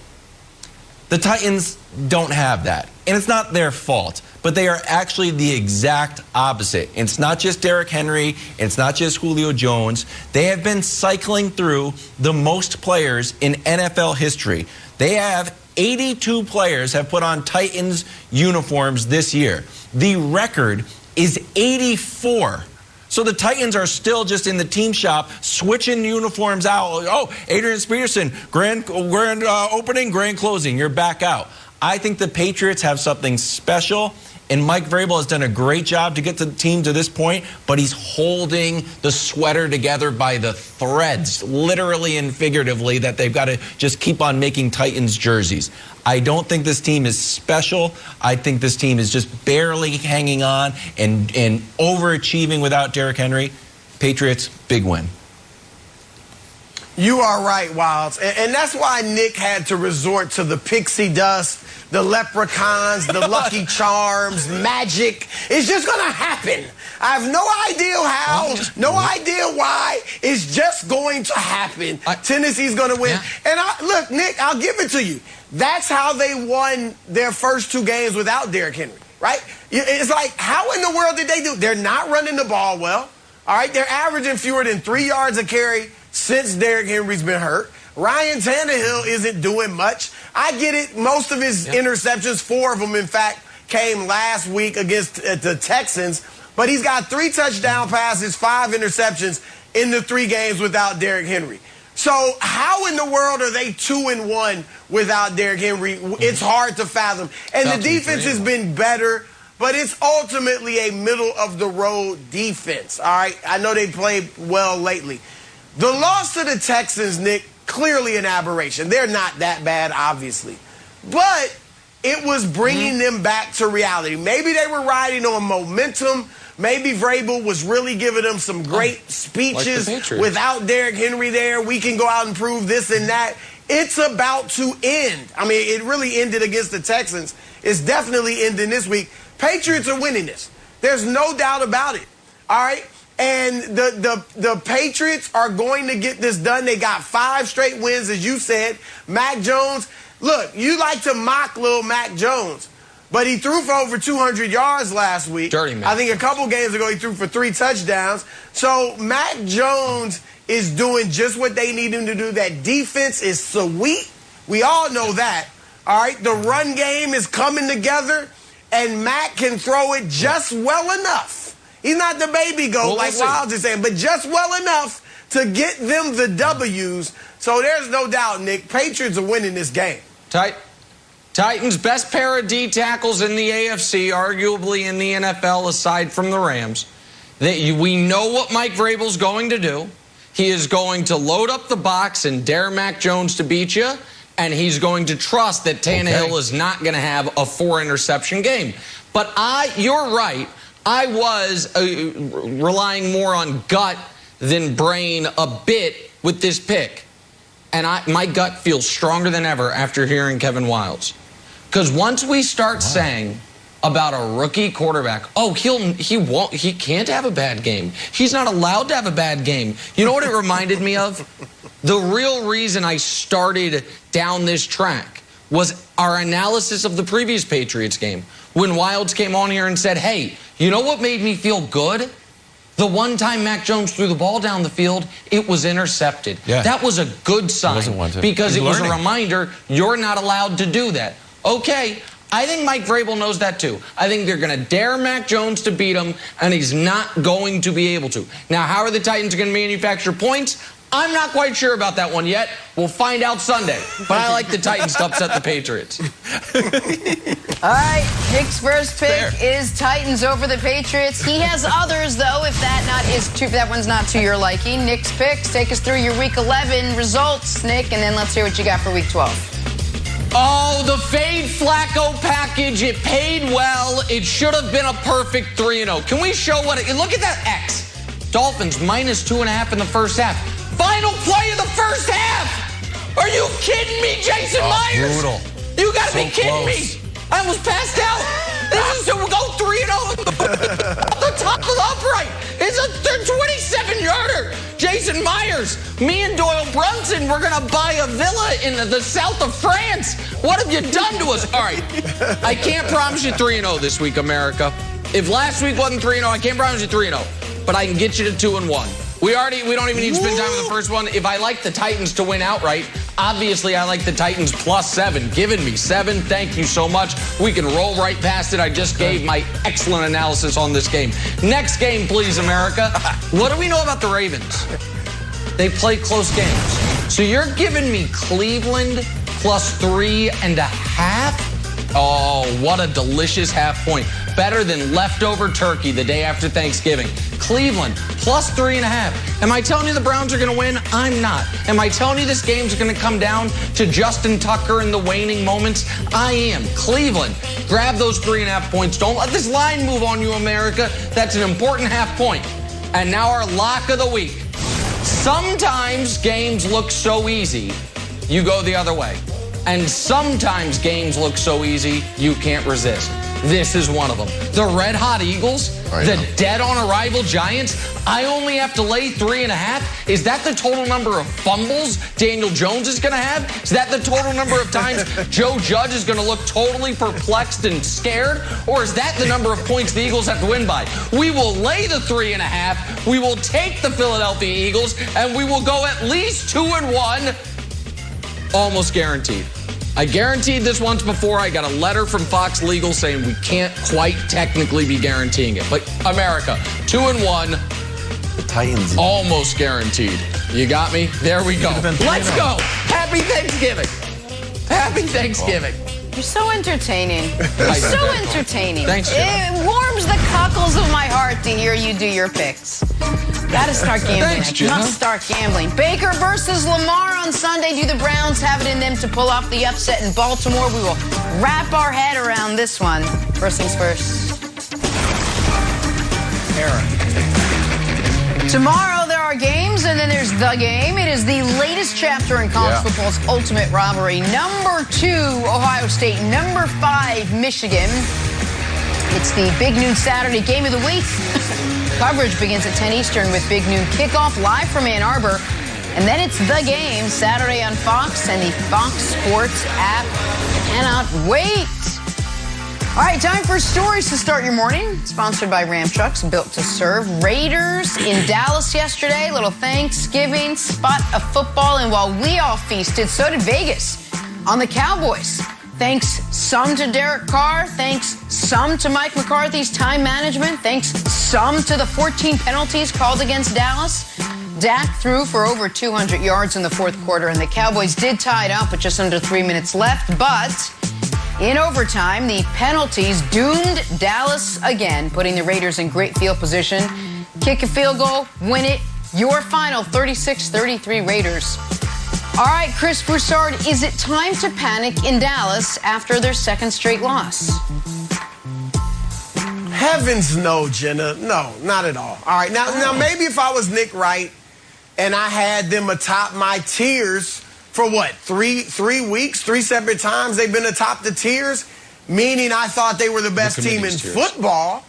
The Titans don't have that, and it's not their fault, but they are actually the exact opposite. And it's not just Derrick Henry, and it's not just Julio Jones. They have been cycling through the most players in NFL history. They have 82 players have put on Titans uniforms this year. The record is 84. So the Titans are still just in the team shop switching uniforms out. Oh, Adrian Peterson, grand opening, grand closing. You're back out. I think the Patriots have something special, and Mike Vrabel has done a great job to get the team to this point, but he's holding the sweater together by the threads, literally and figuratively, that they've got to just keep on making Titans jerseys. I don't think this team is special. I think this team is just barely hanging on and overachieving without Derrick Henry. Patriots, big win. You are right, Wilds. And that's why Nick had to resort to the pixie dust, the leprechauns, the lucky charms, magic. It's just going to happen. I have no idea how, no idea why. It's just going to happen. Tennessee's going to win. Yeah. And look, Nick, I'll give it to you. That's how they won their first two games without Derrick Henry, right? It's like, how in the world did they do? They're not running the ball well, all right? They're averaging fewer than 3 yards a carry since Derrick Henry's been hurt. Ryan Tannehill isn't doing much. I get it. Most of his interceptions, 4 of them, in fact, came last week against the Texans. But he's got 3 touchdown passes, 5 interceptions in the 3 games without Derrick Henry. So how in the world are they 2-1 without Derrick Henry? It's hard to fathom. And the defense has been better, but it's ultimately a middle-of-the-road defense, all right? I know they played well lately. The loss to the Texans, Nick, clearly an aberration. They're not that bad, obviously. But it was bringing them back to reality. Maybe they were riding on momentum. Maybe Vrabel was really giving them some great speeches. Like without Derrick Henry there, we can go out and prove this and that. It's about to end. I mean, it really ended against the Texans. It's definitely ending this week. Patriots are winning this. There's no doubt about it. All right? And the Patriots are going to get this done. They got 5 straight wins, as you said. Mac Jones, look, you like to mock little Mac Jones, but he threw for over 200 yards last week. Dirty man. I think a couple games ago he threw for 3 touchdowns. So Mac Jones is doing just what they need him to do. That defense is sweet. We all know that. All right, the run game is coming together, and Mac can throw it just well enough. He's not the baby goat like Wilds is saying, but just well enough to get them the W's. So there's no doubt, Nick, Patriots are winning this game. Titans, best pair of D tackles in the AFC, arguably in the NFL, aside from the Rams. We know what Mike Vrabel's going to do. He is going to load up the box and dare Mac Jones to beat you, and he's going to trust that Tannehill is not going to have a 4-interception game. But you're right. I was relying more on gut than brain a bit with this pick. And my gut feels stronger than ever after hearing Kevin Wilds. Because once we start saying about a rookie quarterback, he can't have a bad game. He's not allowed to have a bad game. You know what it reminded me of? The real reason I started down this track was our analysis of the previous Patriots game. When Wilds came on here and said, hey, you know what made me feel good? The one time Mac Jones threw the ball down the field, it was intercepted. Yeah. That was a good sign because it was a reminder you're not allowed to do that. Okay, I think Mike Vrabel knows that too. I think they're going to dare Mac Jones to beat him, and he's not going to be able to. Now, how are the Titans going to manufacture points? I'm not quite sure about that one yet. We'll find out Sunday. But I like the Titans to upset the Patriots. All right, Nick's first pick is Titans over the Patriots. He has others, though, if that one's not to your liking. Nick's picks. Take us through your Week 11 results, Nick, and then let's hear what you got for Week 12. Oh, the Fade Flacco package. It paid well. It should have been a perfect 3-0. Can we show look at that X. Dolphins -2.5 in the first half. Final play first half. Are you kidding me, Jason Myers? Brutal. You got to So be kidding close. me. I almost passed out. This is to go 3-0. The top of the upright. It's a 27-yarder. Jason Myers, me and Doyle Brunson, we're going to buy a villa in the south of France. What have you done to us? All right, I can't promise you 3-0 this week, America. If last week wasn't 3-0, I can't promise you 3-0. But I can get you to 2-1. We don't even need to spend time with the first one. If I like the Titans to win outright, obviously I like the Titans +7. Giving me 7. Thank you so much. We can roll right past it. I just gave my excellent analysis on this game. Next game, please, America. What do we know about the Ravens? They play close games. So you're giving me Cleveland +3.5? Oh, what a delicious half point. Better than leftover turkey the day after Thanksgiving. Cleveland +3.5. Am I telling you the Browns are going to win? I'm not. Am I telling you this game's going to come down to Justin Tucker in the waning moments? I am. Cleveland, grab those 3.5 points. Don't let this line move on you, America. That's an important half point. And now our lock of the week. Sometimes games look so easy, you go the other way. And sometimes games look so easy, you can't resist. This is one of them. The red-hot Eagles, the dead-on-arrival Giants, I only have to lay 3.5? Is that the total number of fumbles Daniel Jones is going to have? Is that the total number of times Joe Judge is going to look totally perplexed and scared? Or is that the number of points the Eagles have to win by? We will lay the 3.5. We will take the Philadelphia Eagles, and we will go at least 2-1. Almost guaranteed. I guaranteed this once before. I got a letter from Fox Legal saying we can't quite technically be guaranteeing it. But America, 2-1. The Titans. Almost guaranteed. You got me? There we go. Let's go. Happy Thanksgiving. Happy Thanksgiving. You're so entertaining. You're so entertaining. Thanks, Jenna. It warms the cockles of my heart to hear you do your picks. Gotta start gambling. Thanks, Jenna. Must start gambling. Baker versus Lamar on Sunday. Do the Browns have it in them to pull off the upset in Baltimore? We will wrap our head around this one. First things first. Tomorrow there are games, and then there's the game. It is the latest chapter in college football's ultimate rivalry. Number 2, Ohio State. Number 5, Michigan. It's the Big Noon Saturday game of the week. Coverage begins at 10 Eastern with Big Noon kickoff live from Ann Arbor. And then it's the game Saturday on Fox and the Fox Sports app. Cannot wait. All right, time for stories to start your morning. Sponsored by Ram Trucks, built to serve. Raiders in Dallas yesterday. Little Thanksgiving spot of football. And while we all feasted, so did Vegas on the Cowboys. Thanks some to Derek Carr. Thanks some to Mike McCarthy's time management. Thanks some to the 14 penalties called against Dallas. Dak threw for over 200 yards in the fourth quarter, and the Cowboys did tie it up with just under 3 minutes left. But in overtime, the penalties doomed Dallas again, putting the Raiders in great field position. Kick a field goal, win it. Your final 36-33 Raiders. All right, Chris Broussard, is it time to panic in Dallas after their second straight loss? Heavens no, Jenna. No, not at all. All right, now maybe if I was Nick Wright and I had them atop my tiers for what, three weeks, 3 separate times they've been atop the tiers, meaning I thought they were the best team in football,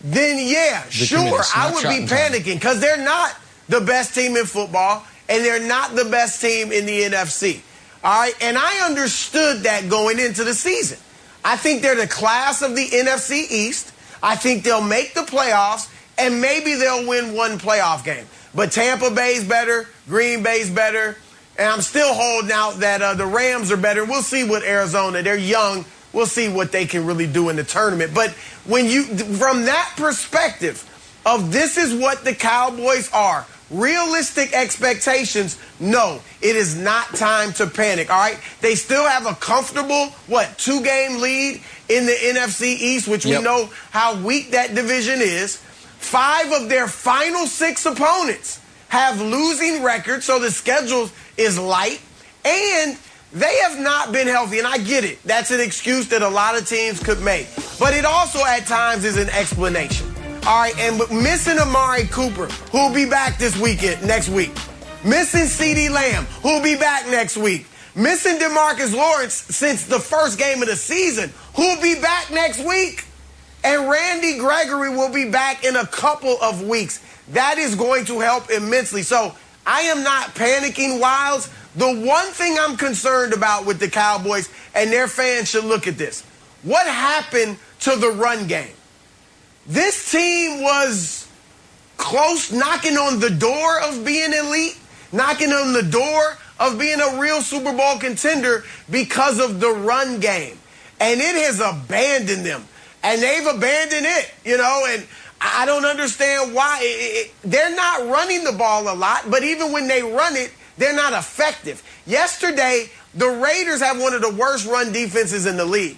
then yeah, sure, I would be panicking because they're not the best team in football. And they're not the best team in the NFC. All right? And I understood that going into the season. I think they're the class of the NFC East. I think they'll make the playoffs, and maybe they'll win one playoff game. But Tampa Bay's better, Green Bay's better, and I'm still holding out that the Rams are better. We'll see what Arizona, they're young. We'll see what they can really do in the tournament. But when you, from that perspective of this is what the Cowboys are, realistic expectations, no, it is not time to panic, all right? They still have a comfortable, 2-game lead in the NFC East, which we know how weak that division is. 5 of their final 6 opponents have losing records, so the schedule is light, and they have not been healthy, and I get it. That's an excuse that a lot of teams could make, but it also at times is an explanation. All right, and missing Amari Cooper, who'll be back next week. Missing CeeDee Lamb, who'll be back next week. Missing DeMarcus Lawrence since the first game of the season, who'll be back next week. And Randy Gregory will be back in a couple of weeks. That is going to help immensely. So I am not panicking, Wilds. The one thing I'm concerned about with the Cowboys, and their fans should look at this. What happened to the run game? This team was close, knocking on the door of being elite, knocking on the door of being a real Super Bowl contender because of the run game. And it has abandoned them. And they've abandoned it, and I don't understand why. They're not running the ball a lot, but even when they run it, they're not effective. Yesterday, the Raiders have one of the worst run defenses in the league.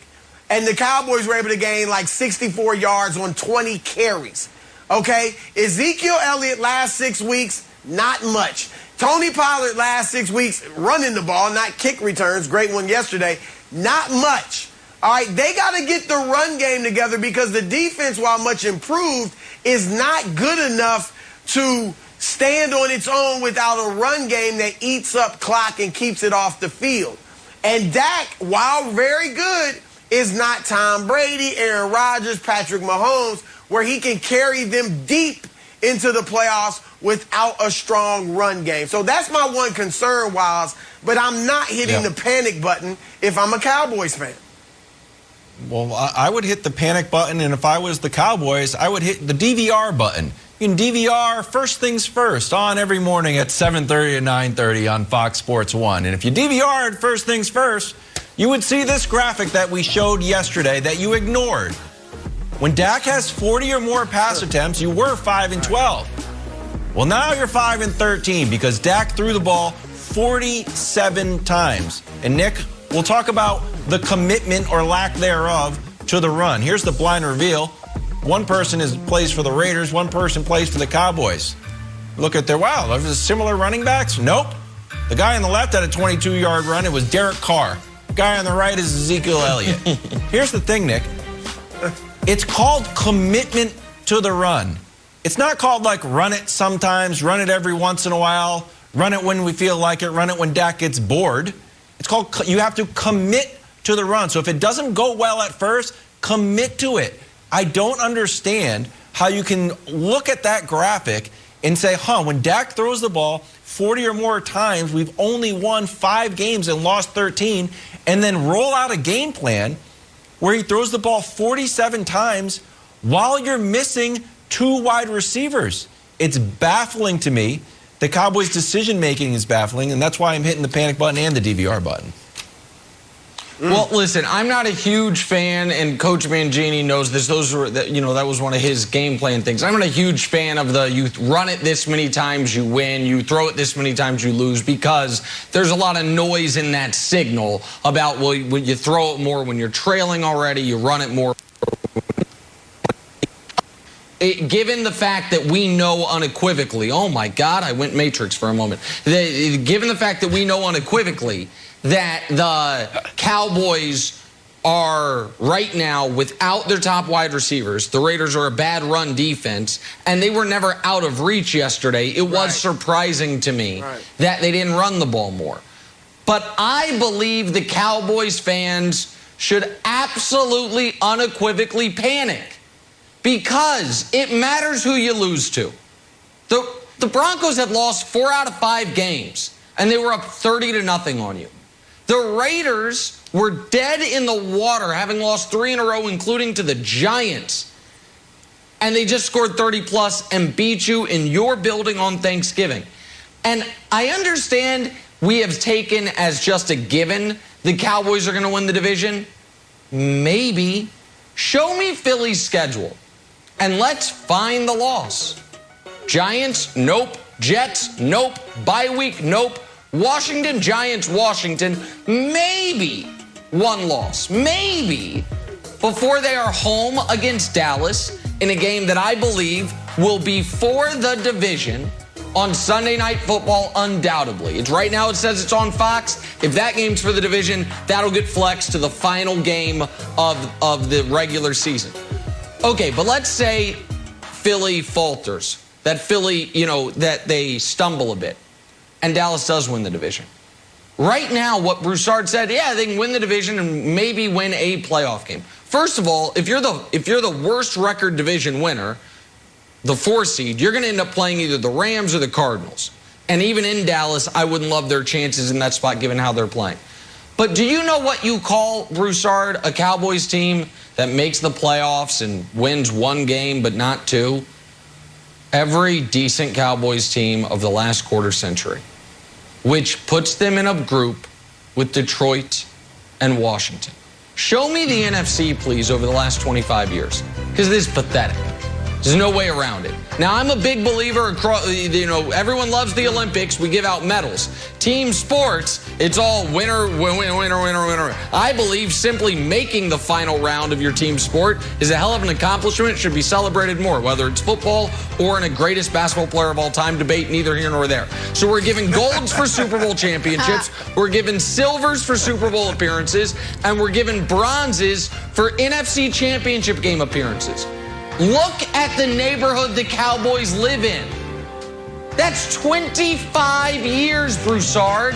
And the Cowboys were able to gain like 64 yards on 20 carries. Okay? Ezekiel Elliott last 6 weeks, not much. Tony Pollard last 6 weeks running the ball, not kick returns. Great one yesterday. Not much. All right, they got to get the run game together because the defense, while much improved, is not good enough to stand on its own without a run game that eats up clock and keeps it off the field. And Dak, while very good, is not Tom Brady, Aaron Rodgers, Patrick Mahomes, where he can carry them deep into the playoffs without a strong run game. So that's my one concern, Wiles, but I'm not hitting the panic button if I'm a Cowboys fan. Well, I would hit the panic button, and if I was the Cowboys, I would hit the DVR button. You can DVR First Things First on every morning at 7:30 and 9:30 on Fox Sports 1. And if you DVR'd First Things First, you would see this graphic that we showed yesterday that you ignored. When Dak has 40 or more pass attempts, you were 5-12. Well, now you're 5-13 because Dak threw the ball 47 times. And Nick, we'll talk about the commitment or lack thereof to the run. Here's the blind reveal. One person plays for the Raiders, one person plays for the Cowboys. Look at wow, there's similar running backs? Nope. The guy on the left had a 22-yard run. It was Derek Carr. The guy on the right is Ezekiel Elliott. Here's the thing, Nick. It's called commitment to the run. It's not called like run it sometimes, run it every once in a while, run it when we feel like it, run it when Dak gets bored. It's called you have to commit to the run. So if it doesn't go well at first, commit to it. I don't understand how you can look at that graphic and say, when Dak throws the ball 40 or more times, we've only won 5 games and lost 13, and then roll out a game plan where he throws the ball 47 times while you're missing 2 wide receivers. It's baffling to me. The Cowboys' decision-making is baffling, and that's why I'm hitting the panic button and the DVR button. Well, listen, I'm not a huge fan, and Coach Mangini knows this. That was one of his game plan things. I'm not a huge fan of you run it this many times, you win. You throw it this many times, you lose, because there's a lot of noise in that signal about, when you throw it more, when you're trailing already, you run it more. Given the fact that we know unequivocally, oh my God, I went Matrix for a moment. Given the fact that we know unequivocally that the Cowboys are right now without their top wide receivers, the Raiders are a bad run defense, and they were never out of reach yesterday. It was surprising to me that they didn't run the ball more. But I believe the Cowboys fans should absolutely unequivocally panic, because it matters who you lose to. The Broncos have lost 4 out of 5 games, and they were up 30-0 on you. The Raiders were dead in the water, having lost 3 in a row, including to the Giants. And they just scored 30-plus and beat you in your building on Thanksgiving. And I understand we have taken as just a given the Cowboys are going to win the division. Maybe. Show me Philly's schedule, and let's find the loss. Giants, nope. Jets, nope. Bye week, nope. Washington, Giants, Washington, maybe 1 loss. Maybe. Before they are home against Dallas in a game that I believe will be for the division on Sunday Night Football, undoubtedly. Right now it says it's on Fox. If that game's for the division, that'll get flexed to the final game of the regular season. Okay, but let's say Philly falters, that Philly, that they stumble a bit. and Dallas does win the division. Right now, what Broussard said, yeah, they can win the division and maybe win a playoff game. First of all, if you're the worst record division winner, the 4 seed, you're going to end up playing either the Rams or the Cardinals. And even in Dallas, I wouldn't love their chances in that spot given how they're playing. But do you know what you call, Broussard, a Cowboys team that makes the playoffs and wins 1 game but not 2? Every decent Cowboys team of the last quarter century, which puts them in a group with Detroit and Washington. Show me the NFC, please, over the last 25 years, because this is pathetic. There's no way around it. Now, I'm a big believer across, everyone loves the Olympics. We give out medals. Team sports, it's all winner, winner, winner, winner, winner. I believe simply making the final round of your team sport is a hell of an accomplishment. It should be celebrated more, whether it's football or in a greatest basketball player of all time debate, neither here nor there. So we're giving golds for Super Bowl championships. We're giving silvers for Super Bowl appearances. And we're giving bronzes for NFC championship game appearances. Look at the neighborhood the Cowboys live in. That's 25 years, Broussard.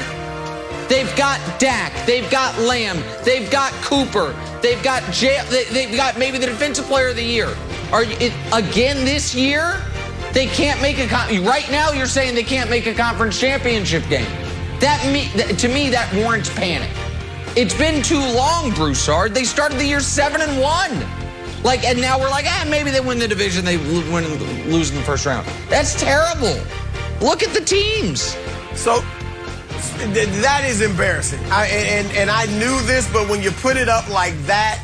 They've got Dak. They've got Lamb. They've got Cooper. They've got they've got maybe the defensive player of the year. Again this year? They can't make right now you're saying they can't make a conference championship game. To me, that warrants panic. It's been too long, Broussard. They started the year 7-1. And now we're like, maybe they win the division, they win and lose in the first round. That's terrible. Look at the teams. So that is embarrassing. And I knew this, but when you put it up like that,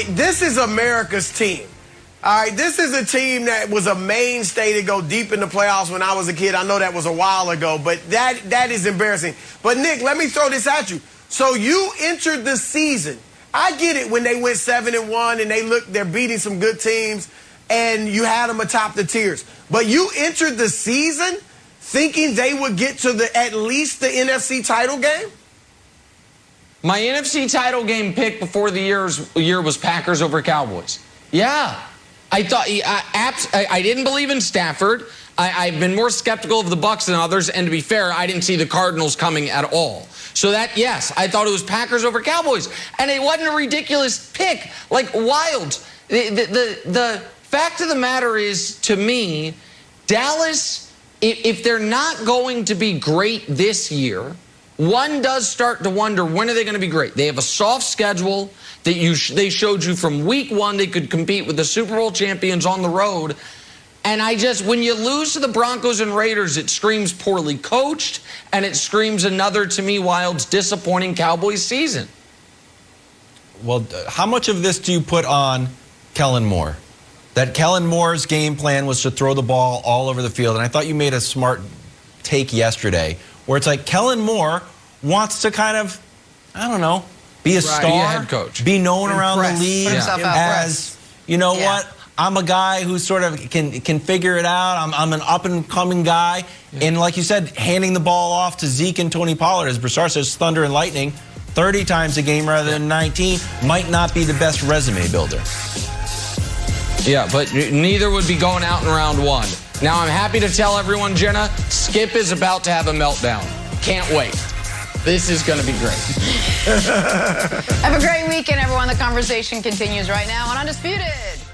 this is America's team. All right, this is a team that was a mainstay to go deep in the playoffs when I was a kid. I know that was a while ago, but that is embarrassing. But, Nick, let me throw this at you. So you entered the season. I get it when they went 7-1 and they're beating some good teams and you had them atop the tiers. But you entered the season thinking they would get to at least the NFC title game? My NFC title game pick before the year was Packers over Cowboys. Yeah. I thought I didn't believe in Stafford. I've been more skeptical of the Bucs than others, and to be fair, I didn't see the Cardinals coming at all. So yes, I thought it was Packers over Cowboys, and it wasn't a ridiculous pick, wild. The fact of the matter is, to me, Dallas, if they're not going to be great this year, one does start to wonder, when are they going to be great? They have a soft schedule that they showed you from week 1 they could compete with the Super Bowl champions on the road. And when you lose to the Broncos and Raiders, it screams poorly coached, and it screams another, to me, Wild's disappointing Cowboys season. Well, how much of this do you put on Kellen Moore? That Kellen Moore's game plan was to throw the ball all over the field, and I thought you made a smart take yesterday, where it's like Kellen Moore wants to kind of, be a star, be a head coach, be known around the league as, what? I'm a guy who sort of can figure it out. I'm an up-and-coming guy. Yeah. And like you said, handing the ball off to Zeke and Tony Pollard, as Broussard says, thunder and lightning, 30 times a game rather than 19, might not be the best resume builder. Yeah, but neither would be going out in round 1. Now, I'm happy to tell everyone, Jenna, Skip is about to have a meltdown. Can't wait. This is going to be great. Have a great weekend, everyone. The conversation continues right now on Undisputed.